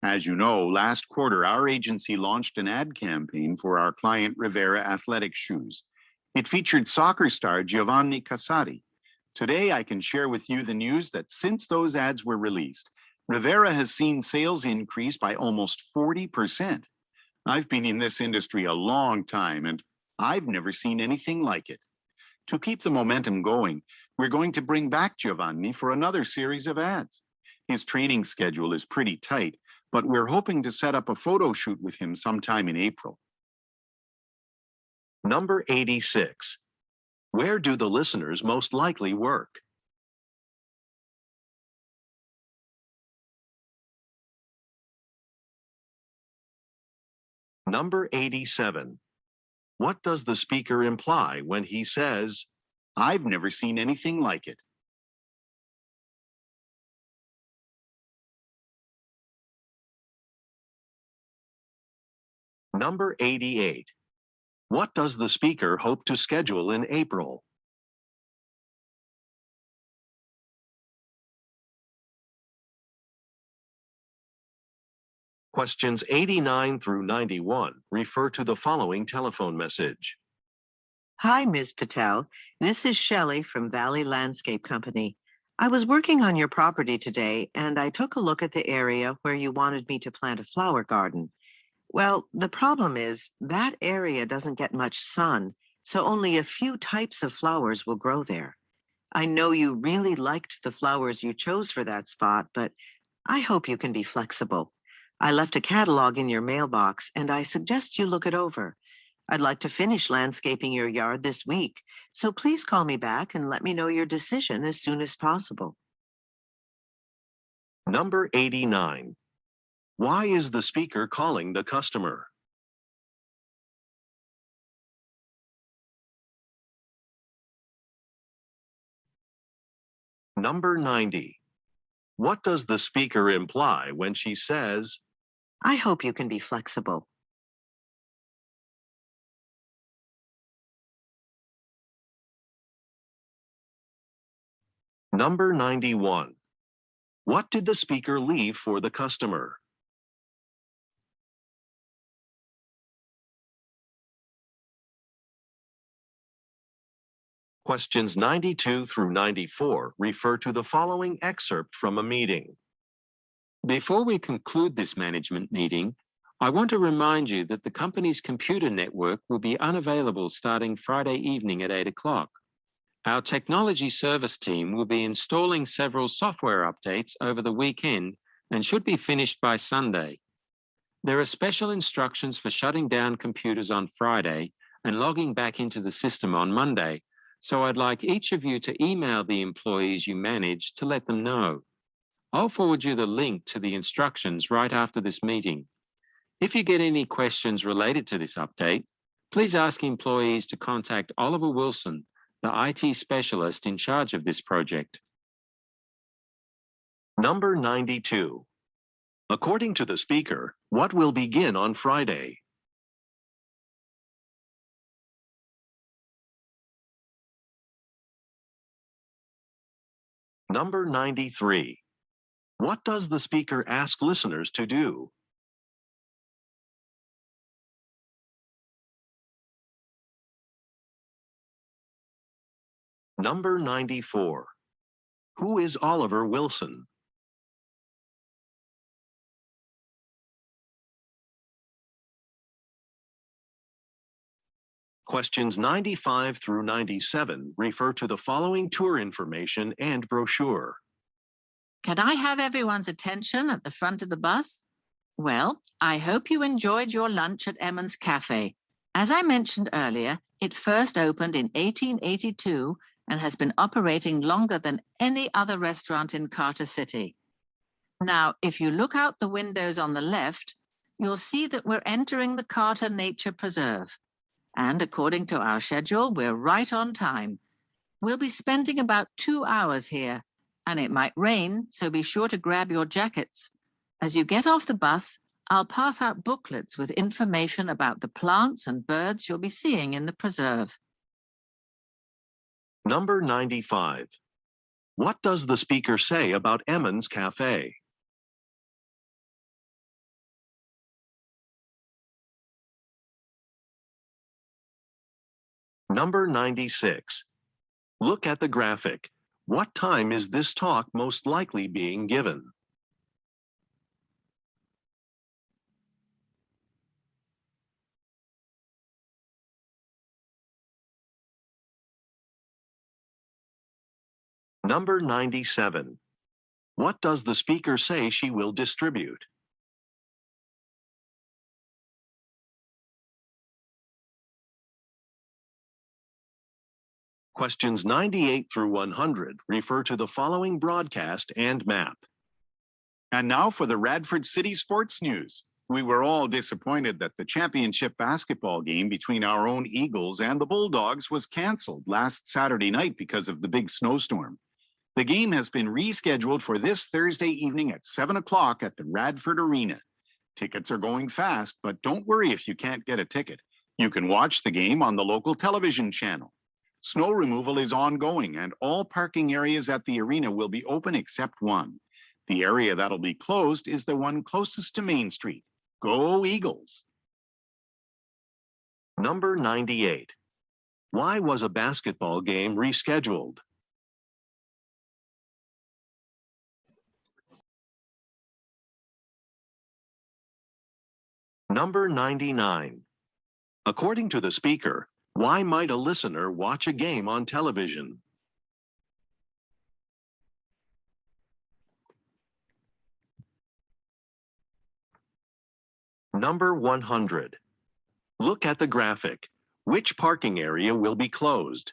As you know, last quarter, our agency launched an ad campaign for our client Rivera athletic shoes. It featured soccer star Giovanni Casati. Today, I can share with you the news that since those ads were released, Rivera has seen sales increase by almost 40%. I've been in this industry a long time, and I've never seen anything like it. To keep the momentum going, we're going to bring back Giovanni for another series of ads. His training schedule is pretty tight, but we're hoping to set up a photo shoot with him sometime in April. Number 86. Where do the listeners most likely work? Number 87. What does the speaker imply when he says, I've never seen anything like it? Number 88. What does the speaker hope to schedule in April? Questions 89 through 91 refer to the following telephone message. Hi, Ms. Patel. This is Shelley from Valley Landscape Company. I was working on your property today, and I took a look at the area where you wanted me to plant a flower garden. Well, the problem is that area doesn't get much sun, so only a few types of flowers will grow there. I know you really liked the flowers you chose for that spot, but I hope you can be flexible. I left a catalog in your mailbox, and I suggest you look it over. I'd like to finish landscaping your yard this week, so please call me back and let me know your decision as soon as possible. Number 89. Why is the speaker calling the customer? Number 90. What does the speaker imply when she says, I hope you can be flexible. Number 91. What did the speaker leave for the customer? Questions 92 through 94 refer to the following excerpt from a meeting. Before we conclude this management meeting, I want to remind you that the company's computer network will be unavailable starting Friday evening at 8 o'clock. Our technology service team will be installing several software updates over the weekend and should be finished by Sunday. There are special instructions for shutting down computers on Friday and logging back into the system on Monday, so I'd like each of you to email the employees you manage to let them know. I'll forward you the link to the instructions right after this meeting. If you get any questions related to this update, please ask employees to contact Oliver Wilson, the IT specialist in charge of this project. Number 92. According to the speaker, what will begin on Friday? Number 93. What does the speaker ask listeners to do? Number 94. Who is Oliver Wilson? Questions 95 through 97 refer to the following tour information and brochure. Can I have everyone's attention at the front of the bus? Well, I hope you enjoyed your lunch at Emmons Cafe. As I mentioned earlier, it first opened in 1882 and has been operating longer than any other restaurant in Carter City. Now, if you look out the windows on the left, you'll see that we're entering the Carter Nature Preserve. And according to our schedule, we're right on time. We'll be spending about 2 hours here, and it might rain, so be sure to grab your jackets. As you get off the bus, I'll pass out booklets with information about the plants and birds you'll be seeing in the preserve. Number 95. What does the speaker say about Emmons Cafe? Number 96. Look at the graphic. What time is this talk most likely being given? Number 97. What does the speaker say she will distribute? Questions 98 through 100 refer to the following broadcast and map. And now for the Radford City Sports News. We were all disappointed that the championship basketball game between our own Eagles and the Bulldogs was canceled last Saturday night because of the big snowstorm. The game has been rescheduled for this Thursday evening at 7 o'clock at the Radford Arena. Tickets are going fast, but don't worry if you can't get a ticket. You can watch the game on the local television channel. Snow removal is ongoing, and all parking areas at the arena will be open except one. The area that'll be closed is the one closest to Main Street. Go Eagles! Number 98. Why was a basketball game rescheduled? Number 99. According to the speaker, why might a listener watch a game on television? Number 100. Look at the graphic. Which parking area will be closed?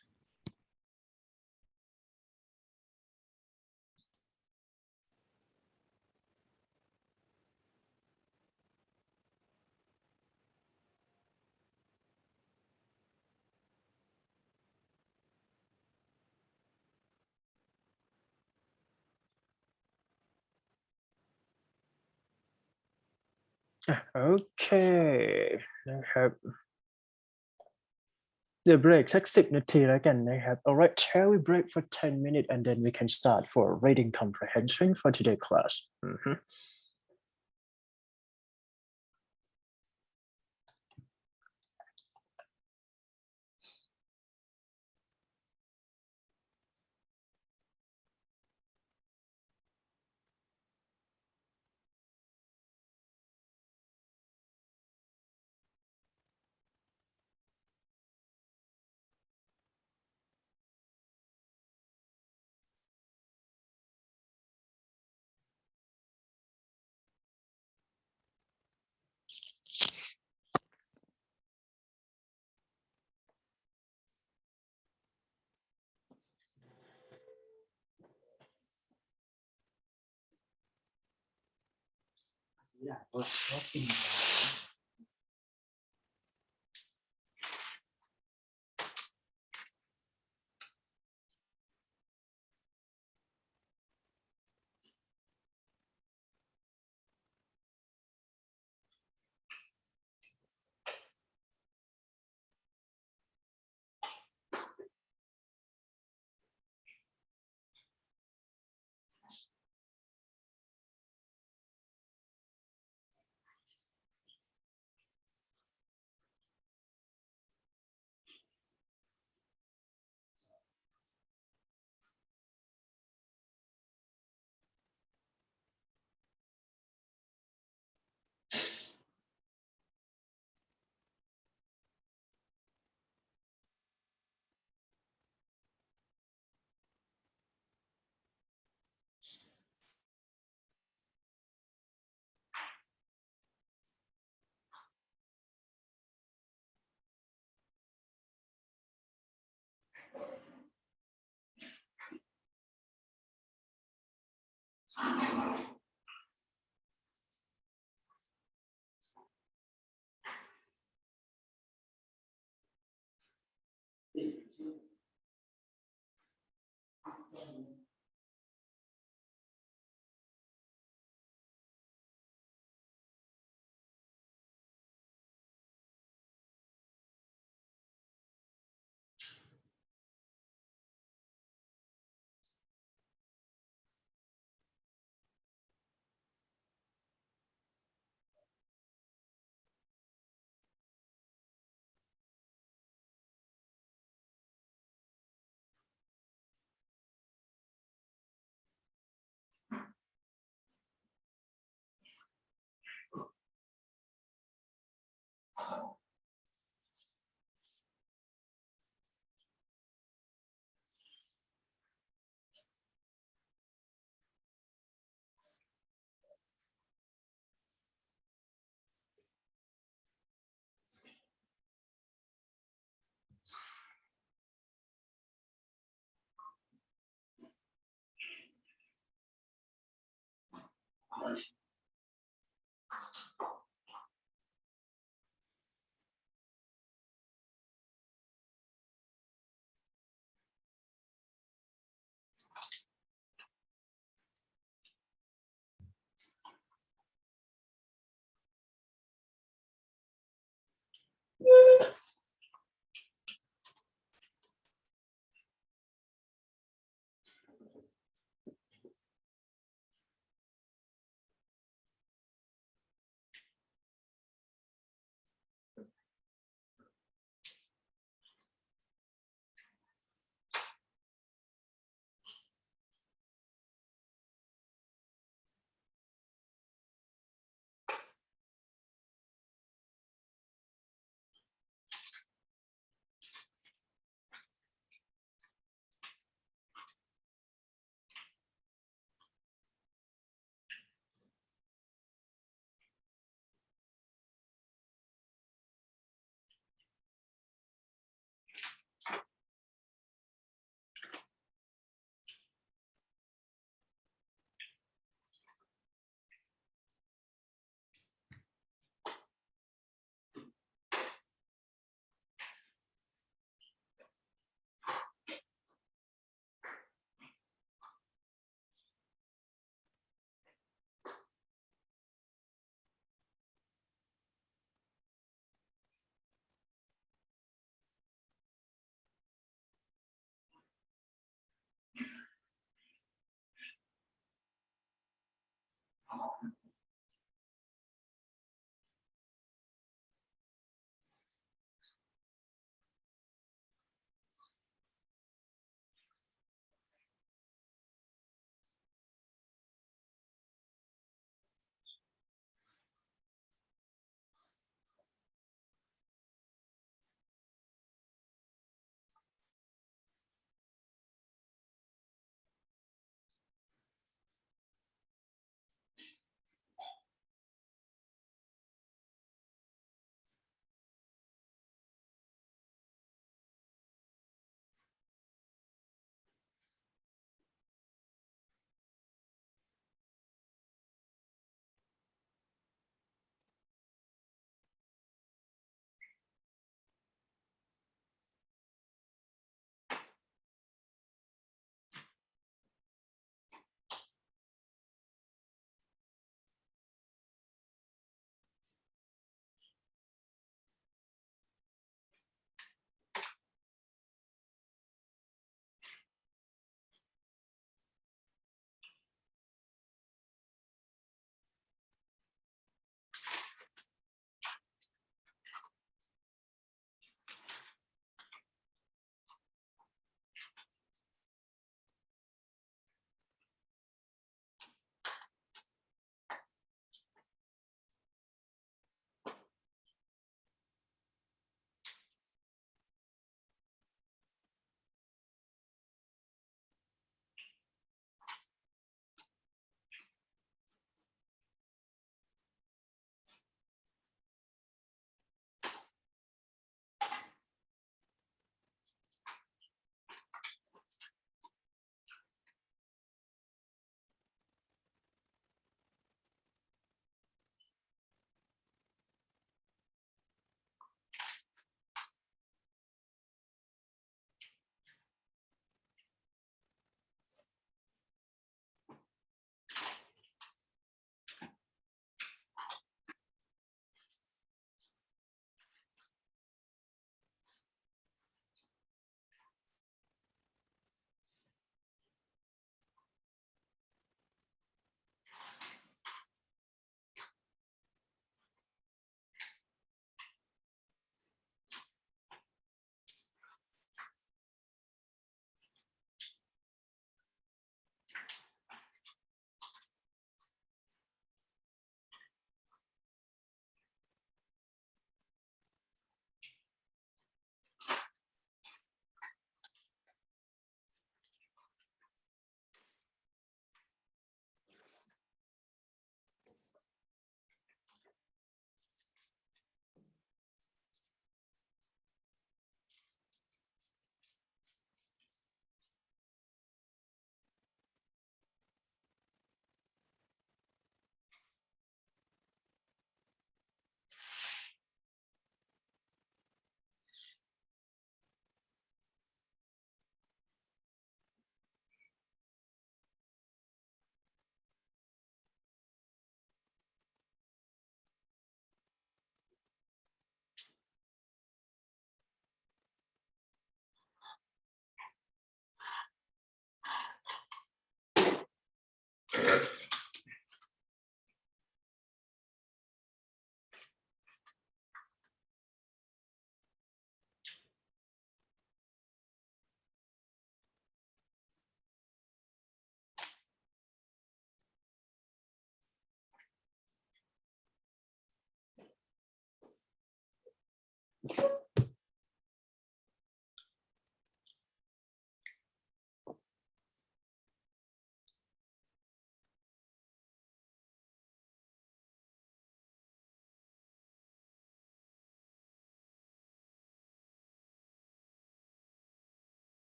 Okay นะครับ The break สัก10 นาทีแล้วกันนะครับ Alright, shall we break for 10 minutes and then we can start for reading comprehension for today class.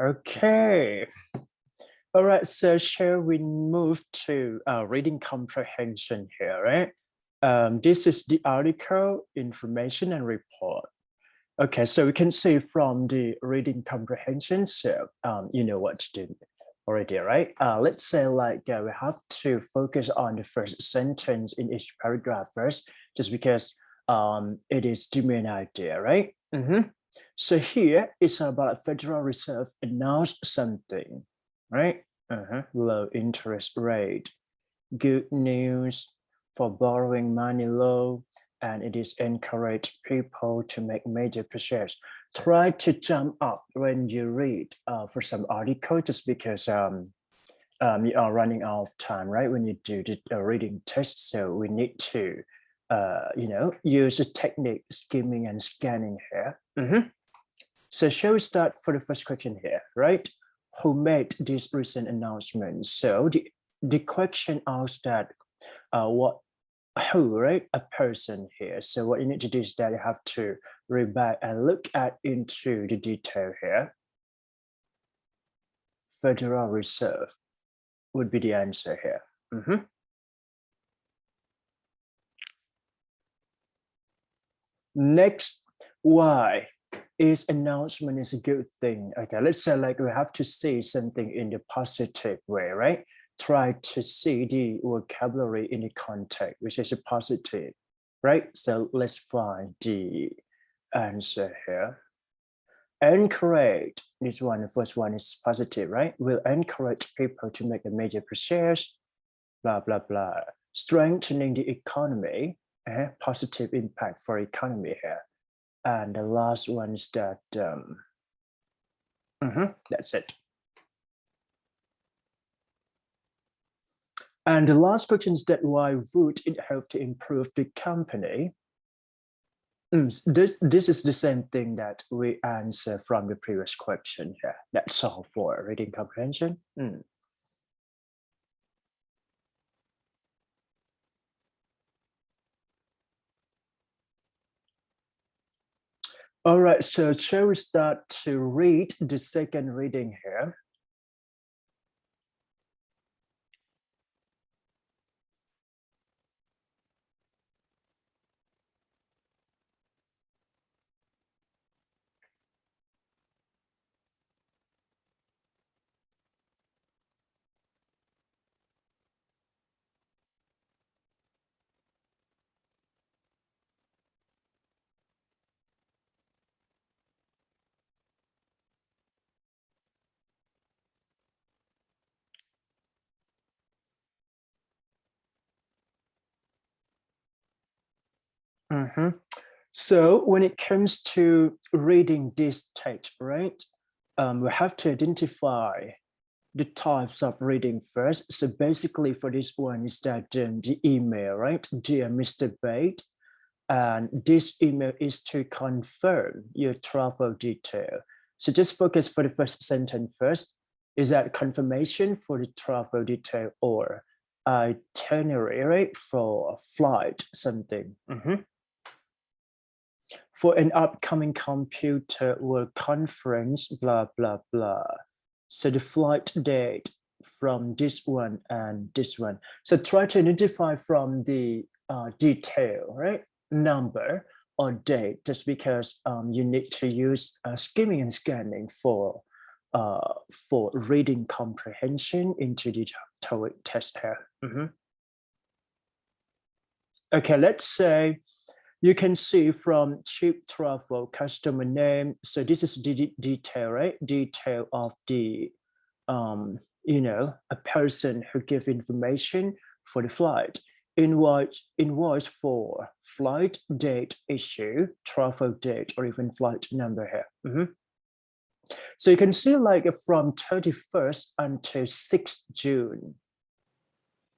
Okay. All right, so shall we move to reading comprehension here, right? This is the article, information, and report. Okay, so we can see from the reading comprehension, so you know what to do already, right? Let's say like we have to focus on the first sentence in each paragraph first, just because it is the main idea, right? So here it's about Federal Reserve announced something, right? Low interest rate, good news for borrowing money low, and it is encourage people to make major purchases. Try to jump up when you read for some article, just because you are running out of time, right? When you do the reading test, so we need to, use the technique skimming and scanning here. So shall we start for the first question here, right? Who made this recent announcement? So the question asks that who, right? A person here. So what you need to do is that you have to read back and look into the detail here. Federal Reserve would be the answer here. Next, why is announcement is a good thing? Okay, let's say like we have to see something in the positive way, right? Try to see the vocabulary in the context, which is a positive, right? So let's find the answer here. Encourage, this one, the first one is positive, right? Will encourage people to make a major purchase, blah, blah, blah. Strengthening the economy, positive impact for economy here. And the last one is that, that's it. And the last question is that why would it help to improve the company? This is the same thing that we answer from the previous question here. That's all for reading comprehension. All right, so shall we start to read the second reading here? So when it comes to reading this text, right, we have to identify the types of reading first. So basically for this one is that the email, right? Dear Mr. Bate, and this email is to confirm your travel detail. So just focus for the first sentence first. Is that confirmation for the travel detail or itinerary, right? For a flight, something. For an upcoming computer world conference, blah, blah, blah. So the flight date from this one and this one. So try to identify from the detail, right? Number or date, just because you need to use skimming and scanning for reading comprehension into the TOEIC test here. Okay, let's say you can see from cheap travel, customer name. So this is the detail, right? Detail of the, a person who give information for the flight. Invoice for flight date issue, travel date, or even flight number here. So you can see like from 31st until 6th June,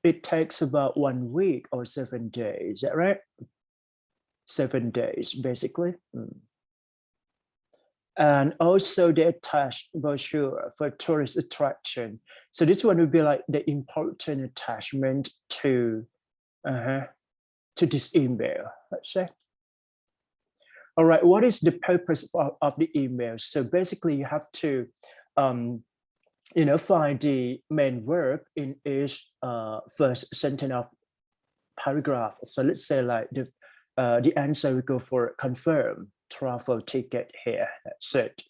it takes about 1 week or 7 days, is that right? 7 days, basically. And also the attached brochure for tourist attraction. So this one would be like the important attachment to this email, let's say. All right, what is the purpose of the email? So basically you have to, find the main verb in each first sentence of paragraph. So let's say like the answer we go for confirm travel ticket here. That's it.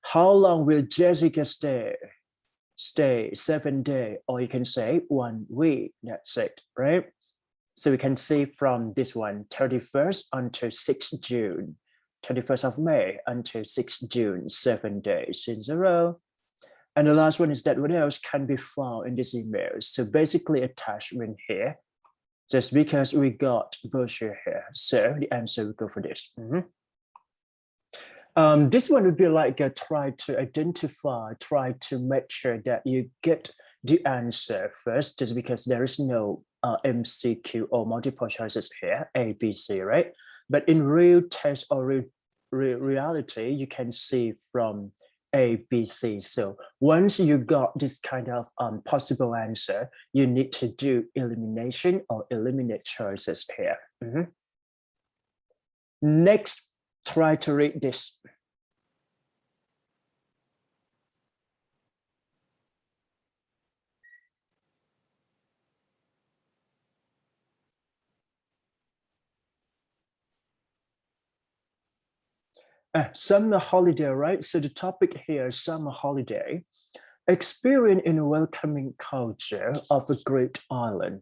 How long will Jessica stay? Stay 7 days, or you can say 1 week. That's it, right? So we can see from this one, 31st until 6th June, 31st of May until 6th June, 7 days in a row. And the last one is that what else can be found in this email? So basically attachment here, just because we got brochure here. So the answer will go for this. This one would be like try to identify, try to make sure that you get the answer first, just because there is no MCQ or multiple choices here, A, B, C, right? But in real test or reality, you can see from A, B, C. So once you got this kind of possible answer, you need to do elimination or eliminate choices here. Next, try to read this. Summer holiday, right? So the topic here is summer holiday. Experience in a welcoming culture of a great island.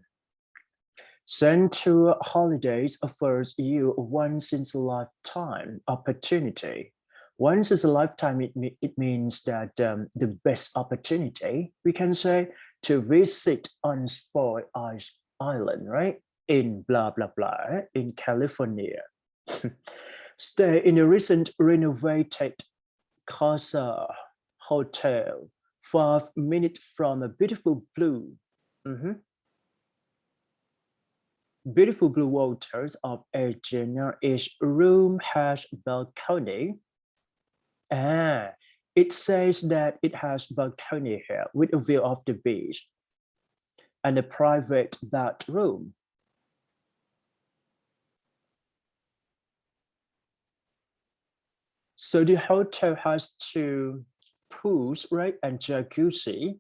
Central holidays offers you a once in a lifetime opportunity. Once in a lifetime, it means that the best opportunity, we can say, to visit unspoiled island, right? In blah, blah, blah, in California. Stay in a recent renovated Casa Hotel, 5 minutes from a beautiful blue. Beautiful blue waters of Aegina. Each room has balcony. It says that it has balcony here with a view of the beach and a private bathroom. So the hotel has 2 pools, right, and jacuzzi,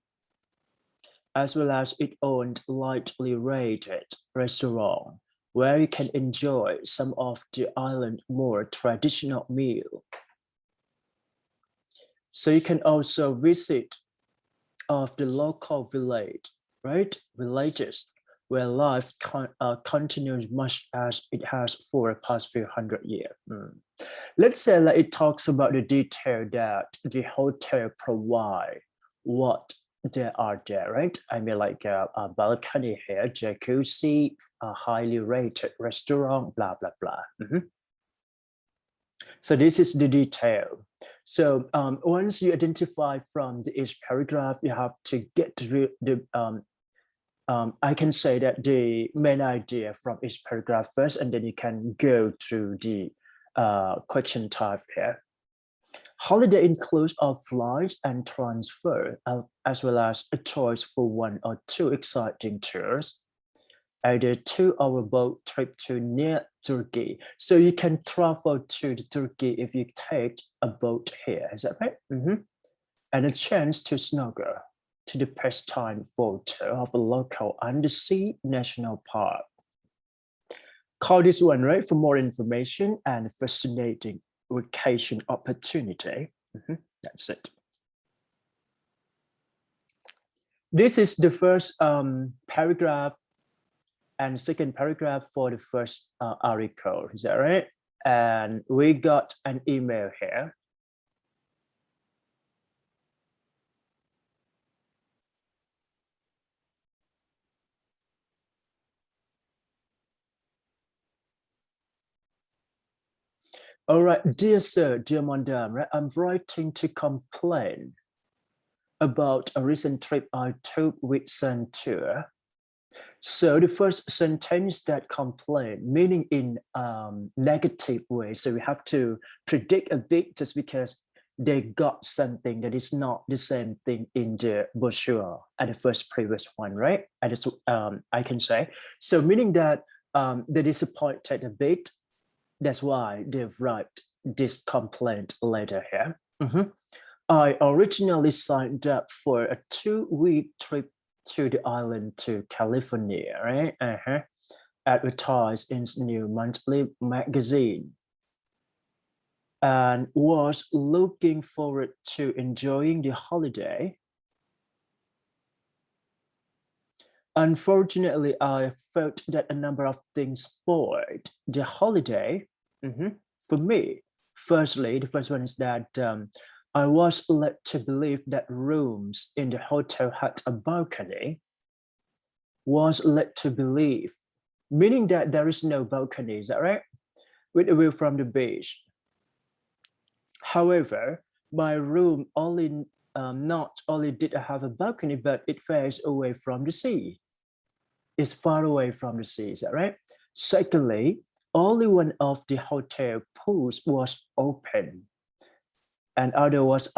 as well as its own lightly rated restaurant, where you can enjoy some of the island's more traditional meal. So you can also visit of the local village, right, villages, where life continues much as it has for the past few hundred years. Let's say like it talks about the detail that the hotel provide, what there are there, right? I mean like a balcony here, jacuzzi, a highly rated restaurant, blah, blah, blah. So this is the detail. So once you identify from each paragraph, you have to get to the I can say that the main idea from each paragraph first, and then you can go through the question type here. Holiday includes of flights and transfer, as well as a choice for 1 or 2 exciting tours. Either 2-hour boat trip to near Turkey. So you can travel to Turkey if you take a boat here, is that right? And a chance to snorkel to the pastime photo of a local undersea national park. Call this one, right, for more information and fascinating vacation opportunity. That's it. This is the first paragraph and second paragraph for the first article. Is that right? And we got an email here. All right, dear sir, dear madam, right? I'm writing to complain about a recent trip I took with Sun Tour. So the first sentence that complain, meaning in negative way. So we have to predict a bit just because they got something that is not the same thing in the brochure at the first previous one, right? I can say. So meaning that they disappointed a bit. That's why they've write this complaint letter here. I originally signed up for a 2-week trip to the island to California, right? Advertised in New Monthly magazine, and was looking forward to enjoying the holiday. Unfortunately, I felt that a number of things spoiled the holiday for me. Firstly, the first one is that I was led to believe that rooms in the hotel had a balcony. Was led to believe, meaning that there is no balcony, is that right? With a view from the beach. However, my room not only did have a balcony, but it faced away from the sea. It's far away from the sea, is that right? Secondly, only one of the hotel pools was open, and other was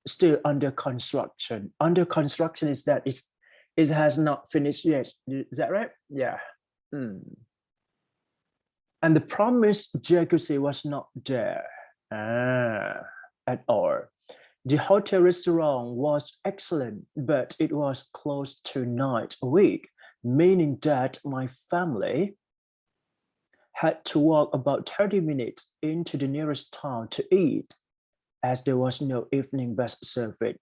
still under construction. Under construction is that it has not finished yet. Is that right? Yeah. And the promised jacuzzi was not there at all. The hotel restaurant was excellent, but it was closed 2 nights a week, meaning that my family had to walk about 30 minutes into the nearest town to eat, as there was no evening bus service.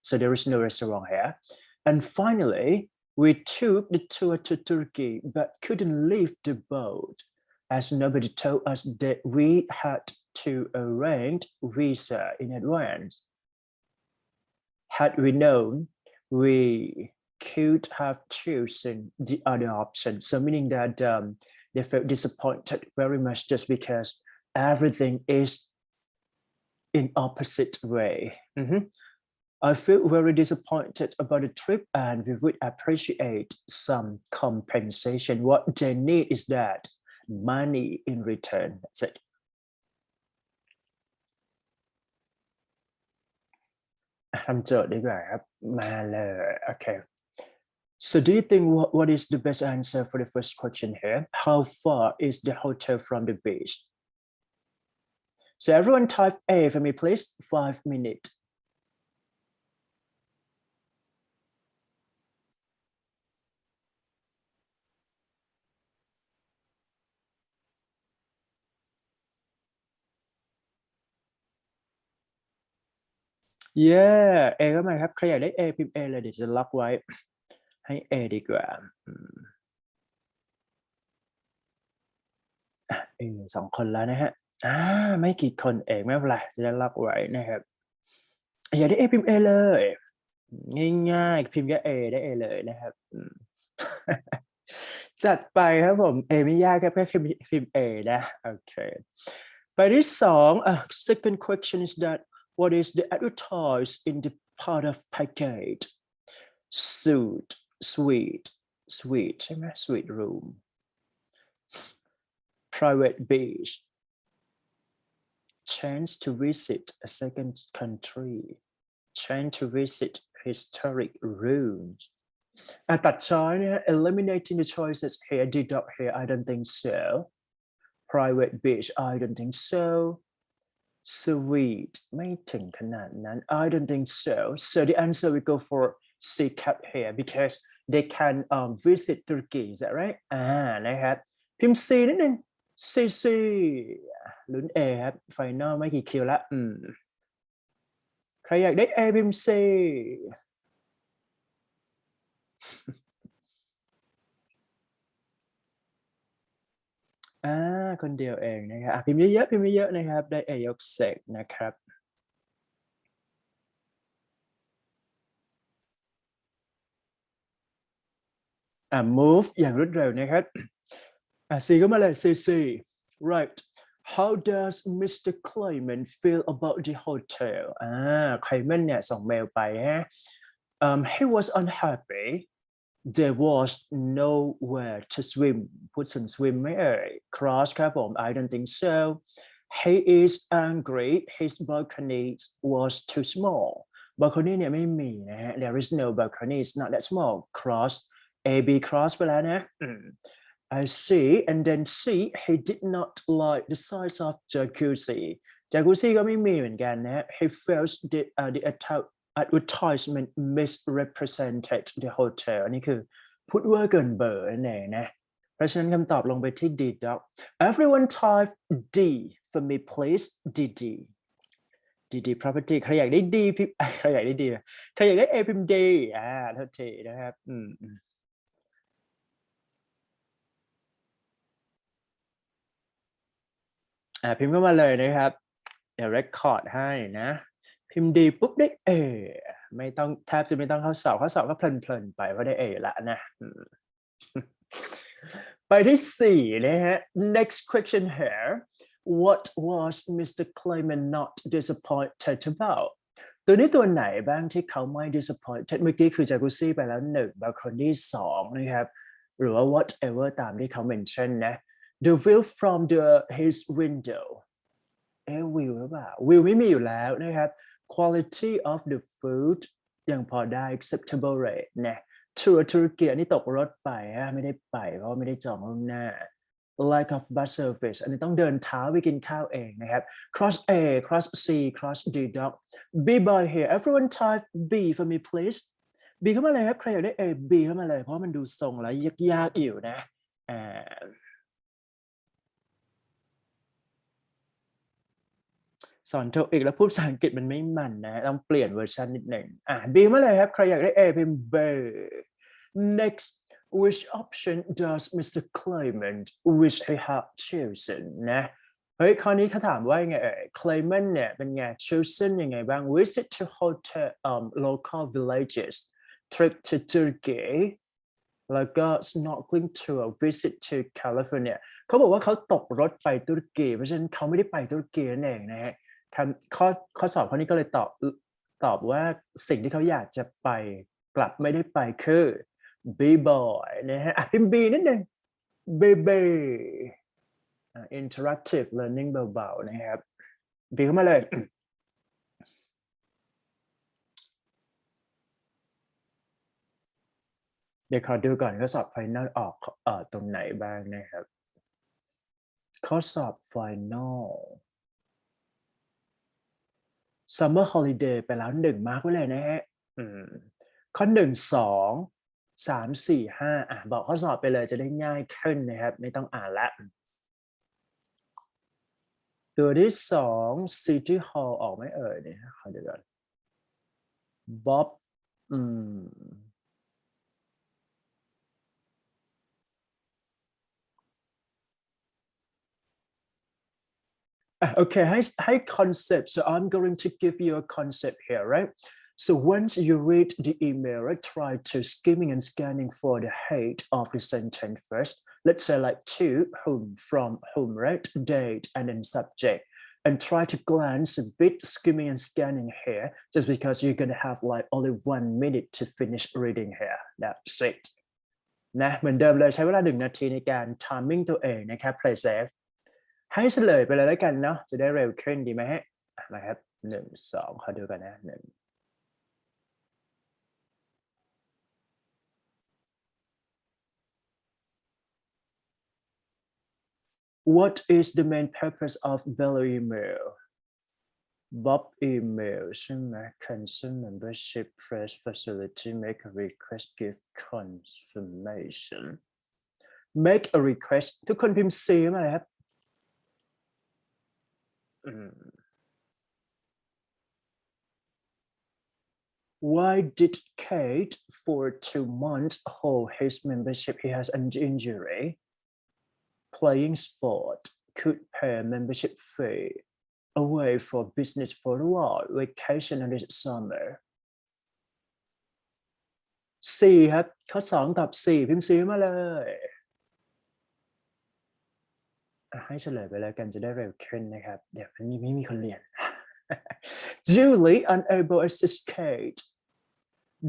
So there is no restaurant here. And finally, we took the tour to Turkey, but couldn't leave the boat, as nobody told us that we had to arrange visa in advance. Had we known, we could have chosen the other option. So meaning that they felt disappointed very much just because everything is in opposite way. I feel very disappointed about the trip, and we would appreciate some compensation. What they need is that money in return. That's it. Okay. So do you think what is the best answer for the first question here? How far is the hotel from the beach? So everyone type A for me, please. 5 minutes. Yeah, A ก็มาครับใครอยากได้ A พิมพ์ A เลยเดี๋ยวจะล็อกไว้ให้ A ดีกว่า2 คนแล้วนะฮะไม่กี่คนเองไม่เป็นไรจะได้ล็อกไว้นะครับอยากได้ A พิมพ์ A เลยง่ายๆพิมพ์แค่ A ได้ A เลยนะครับจัดไปครับผม A ไม่ยากครับแค่พิมพ์ A นะโอเคไปที่2 second question is that what is the advertised in the part of package? Suite, suite, suite room. Private beach. Chance to visit a second country. Chance to visit historic ruins. ตัดช้อยเนี่ย eliminating the choices here, deduct here, I don't think so. Private beach, I don't think so. Sweet ไม่ถึงขนาดนั้น I don't think so. So the answer we go for C cap here because they can visit Turkey. Is that right? นะครับ พิมพ์ C นิดนึง C ลุ้น A ครับไฟนอลไม่กี่คิวละใครอยากได้ A พิมพ์ C คนเดียวเองนะครับพิมพ์เยอะๆพิมพ์เยอะๆนะครับได้ A ยกเสกนะครับmove อย่างรวดเร็วนะครับC ก็มาเลย C right how does Mr. Clayman feel about the hotel Clayman เนี่ยส่งเมลไปฮะhe was unhappy there was nowhere to swim พูดถึง swim ไหมcross ครับผม I don't think so he is angry his balcony was too small balcony เนี่ยไม่มีนะฮะ there is no balcony it's not that small cross A B cross ไปแล้วนะ I see and then C he did not like the size of jacuzzi ก็ไม่มีเหมือนกันนะ he felt the advertisement misrepresented the hotel อันนี้คือพูดเวอร์เกินเบอร์นั่นเองนะเพราะฉะนั้นคำตอบลงไปที่ D doc everyone type D for me please D property ใครอยากได้ D พิมพ์ใครอยากได้ D ใครอยากได้ A พิมพ์ D โทษทีนะครับพิมพ์เข้ามาเลยนะครับเดี๋ยว record ให้นะพิมพ์ D ปุ๊บได้ A ไม่ต้องแทบจะไม่ต้องเข้าสอบก็เพลินไปเพราะได้ A ละนะไปที่4นะฮะ next question here what was Mr. Clayman not disappointed about ตัวนี้ตัวไหนบ้างที่เขาไม่ disappointed เมื่อกี้คือjacuzziไปแล้ว1 balcony 2นะครับหรือว่า whatever ตามที่เขา mention นะ the view from his window view หรือเปล่า view ไม่มีอยู่แล้วนะครับ quality of the food ยังพอได้ acceptable rate นะทัวร์ตุรกีอันนี้ตกรถไปไม่ได้ไปเพราะไม่ได้จองล่วงหน้า lack of bus service อันนี้ต้องเดินเท้าไปกินข้าวเองนะครับ cross A cross C cross D doc B by here everyone type B for me please B เข้ามาเลยครับใครอยากได้ A B เข้ามาเลยเพราะมันดูทรงแล้วยากอยู่นะสอนโทอีกแล้วพูดภาษาอังกฤษมันไม่มันนะต้องเปลี่ยนเวอร์ชันนิดหนึ่งB มาเลยครับใครอยากได้ A พิมพ์ B next which option does Mr. Clayman wish he had chosen นะเฮ้ยข้อนี้เขาถามว่าไงClayman เนี่ยเป็นไง chosen ยังไงบ้าง visit to hotel local villages trip to Turkey แล้วก็ snorkeling tour visit to California เขาบอกว่าเขาตกรถไปตุรกีเพราะฉะนั้นเขาไม่ได้ไปตุรกีนั่นเองนะฮะข้อสอบข้อนี้ก็เลยตอบว่าสิ่งที่เขาอยากจะไปกลับไม่ได้ไปคือ B-boy นะฮะพิมพ์ B นิดนึง baby interactive learning เบาๆนะครับ B เข้ามาเลยเดี๋ยวขอดูก่อนข้อสอบ final ออกตรงไหนบ้างนะครับข้อสอบ final summer holiday ไปแล้ว1มาร์กไว้เลยนะฮะข้อ1 2 3 4 5บอกข้อสอบไปเลยจะได้ง่ายขึ้นนะครับไม่ต้องอ่านละตัวที่2 city hall ออกไหมเนี่ยขอดูก่อน Bob okay, hi concept. So I'm going to give you a concept here, right? So once you read the email, right, try to skimming and scanning for the head of the sentence first. Let's say like to, whom, from, whom, right? Date, and then subject. And try to glance a bit skimming and scanning here, just because you're going to have like only 1 minute to finish reading here. That's it. นะเหมือนเดิมเลยใช้เวลา1 นาทีในการ timing ตัวเองนะครับ play safe ให้เฉลยไปเลยแล้วกันเนาะจะได้เร็วขึ้นดีไหมฮะมาครับ1 2ขอดูกันนะ1 What is the main purpose of Bell email Bob email ใช่ไหม cancel membership press facility make a request give confirmation make a request ทุกคนพิมพ์ C มาเลยครับWhy did Kate for 2 months hold his membership? He has an injury. Playing sport could pay membership fee away for business for a while. Vacation and summer. C ครับข้อ2ตอบ C พิมพ์ C มาเลยให้เฉลยไปแล้วกันจะได้เร็วขึ้นนะครับเดี๋ยวมันไม่มีคนเรียน Julie unable to assist Kate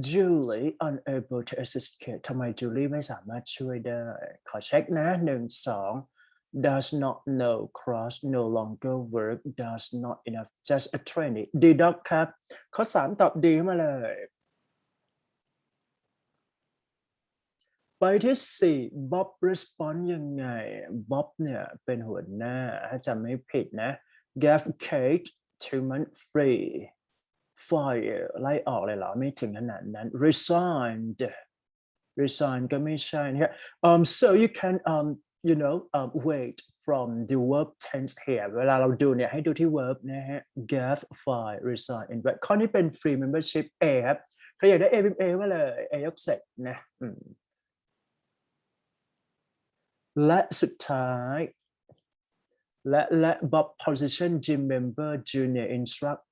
Julie unable to assist Kate ทำไม Julie ไม่สามารถช่วยได้ขอเช็คนะ1 2 does not know cross no longer work does not enough just a training deduct ครับข้อ3ตอบ D มาเลยไปที่4 Bob response ยังไง Bob เนี่ยเป็นหัวหน้าถ้าจำไม่ผิดนะ gave Kate 2 months free fire ไล่ออกเลยเหรอไม่ถึงขนาดนั้น resigned resign ก็ไม่ใช่นะครับso you can wait from the verb tense here เวลาเราดูเนี่ยให้ดูที่ verb นะฮะ gave fire resign invite ข้อนี้เป็น free membership A ครับใครอยากได้ A พิมพ์ A มาเลย A ยกเสร็จนะและสุดท้ายและ Bob position gym member junior instruct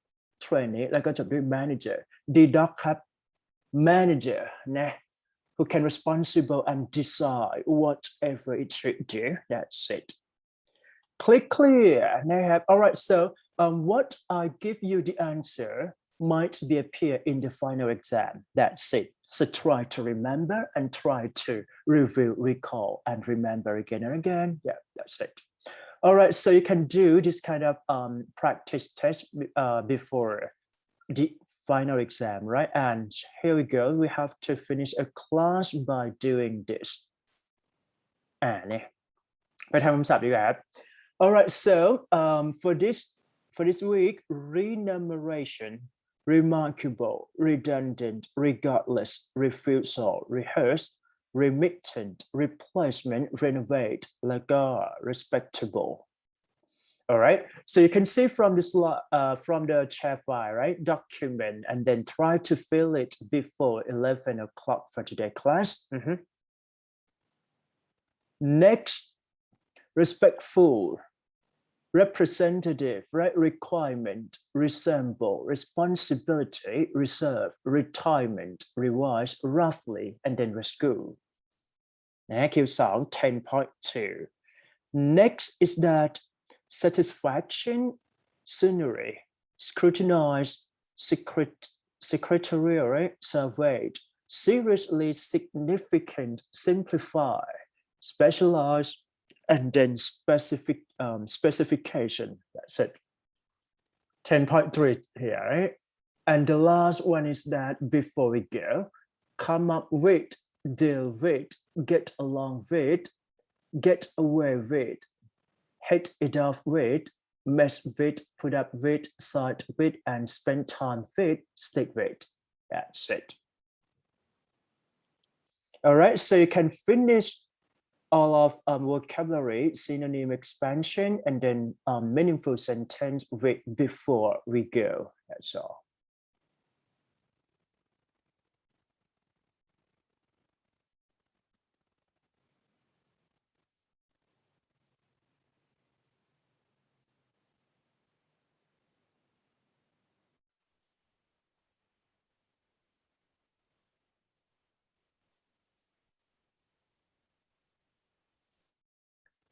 trainee แล้วก็จบด้วย manager deduct ครับ manager นะ who can responsible and decide whatever it should do that's it click clear นะครับ alright so what I give you the answer might be appear in the final exam that's it so try to remember and try to review recall and remember again and again yeah that's it all right so you can do this kind of practice test before the final exam right and here we go we have to finish a class by doing this เนี่ยไปทำคำศัพท์ดีกว่าครับ all right so for this week remuneration remarkable redundant regardless refusal rehearse remittent replacement renovate แล้วก็ respectable all right so you can see from this from the chat file right document and then try to fill it before 11 o'clock for today class next respectful representative right requirement resemble responsibility reserve retirement revise roughly and then rescue Q2 10.2 next is that satisfaction scenery scrutinize secretarial surveyed seriously significant simplify specialize and then specification that's it 10.3 here right? And the last one is that before we go come up with deal with get along with get away with hit it off with, mess with, put up with, side with, and spend time with, stick with. That's it. All right, so you can finish all of vocabulary, synonym expansion, and then meaningful sentence with before we go. That's all.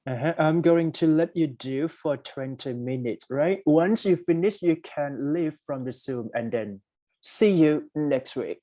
I'm going to let you do for 20 minutes, right? Once you finish, you can leave from the Zoom and then see you next week.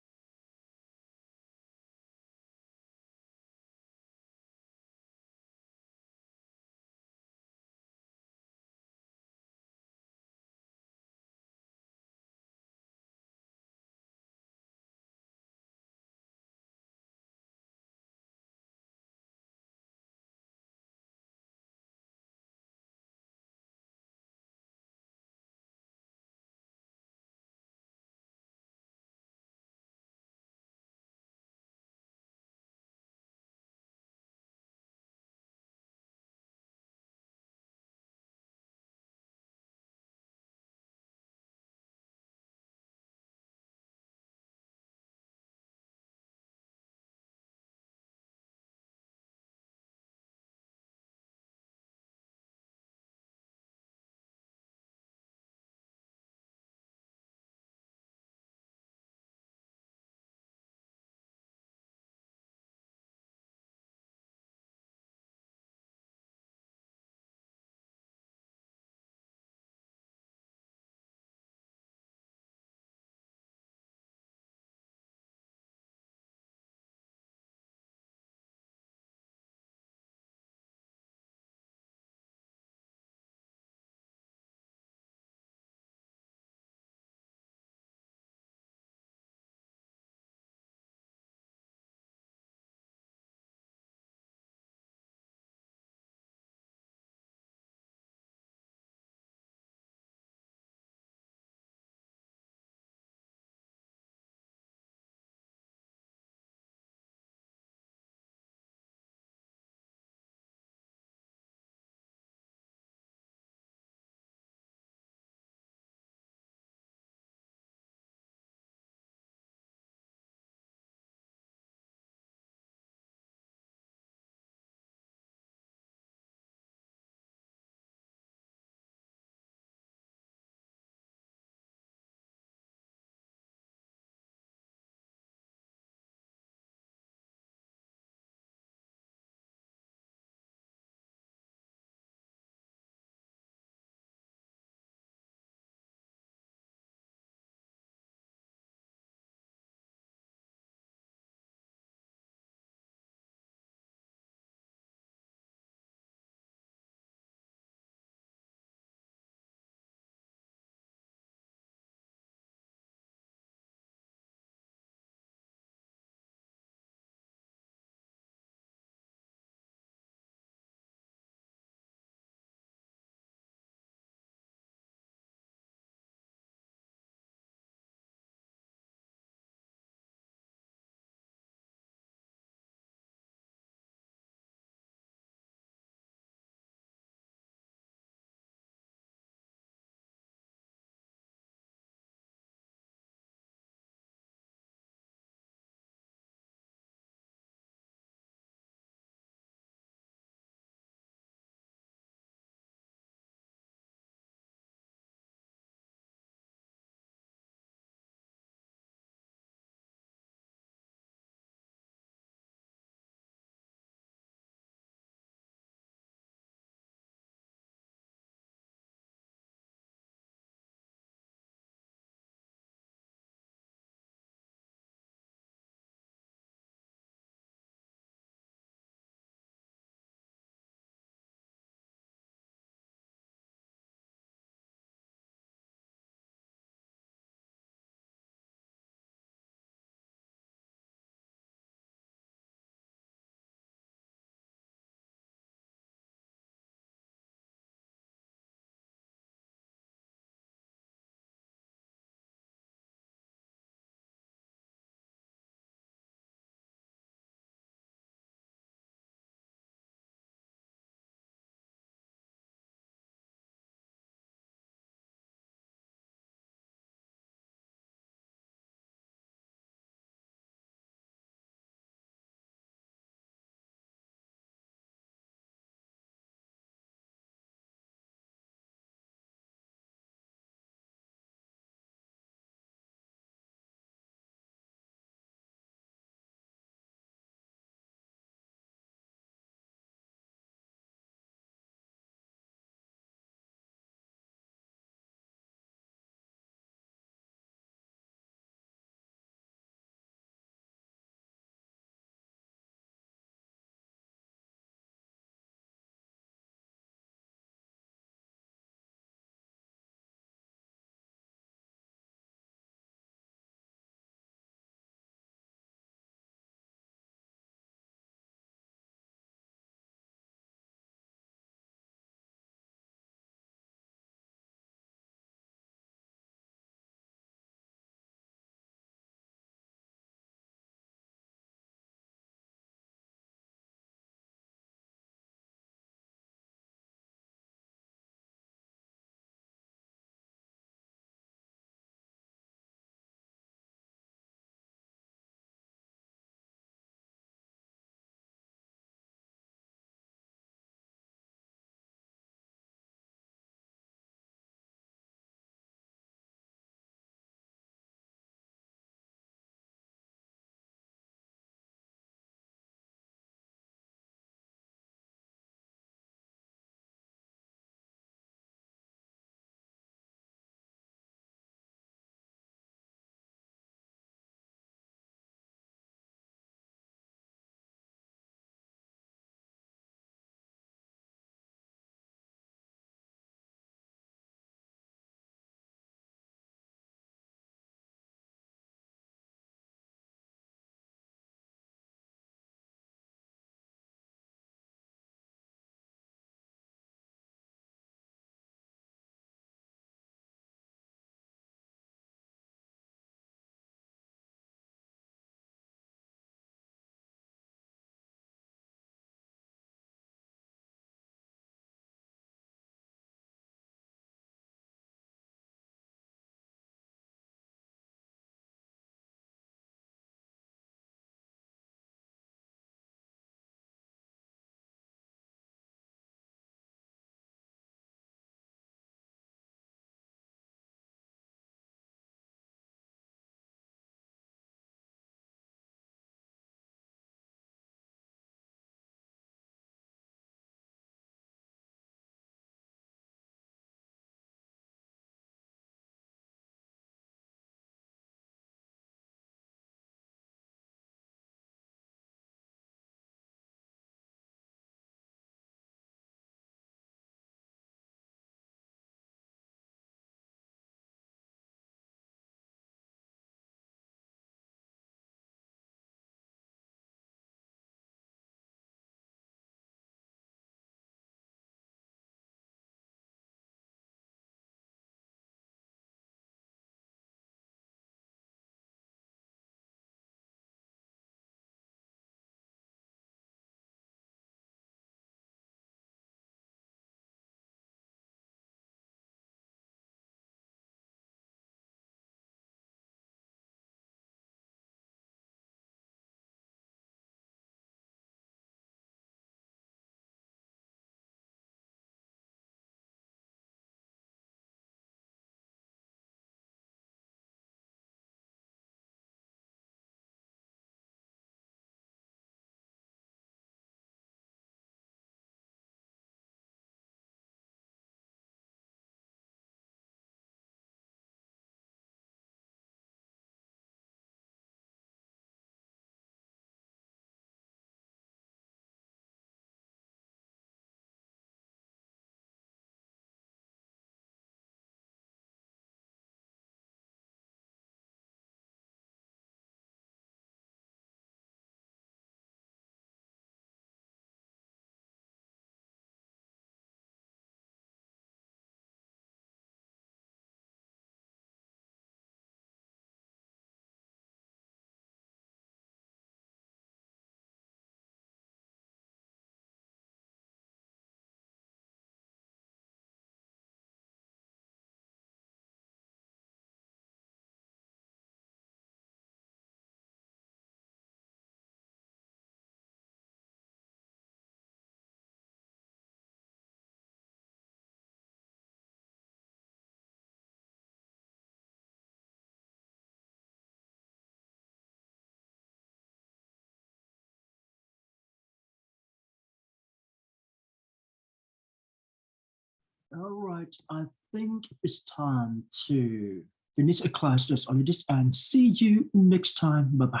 All right, I think it's time to finish a class just on this and see you next time. Bye bye.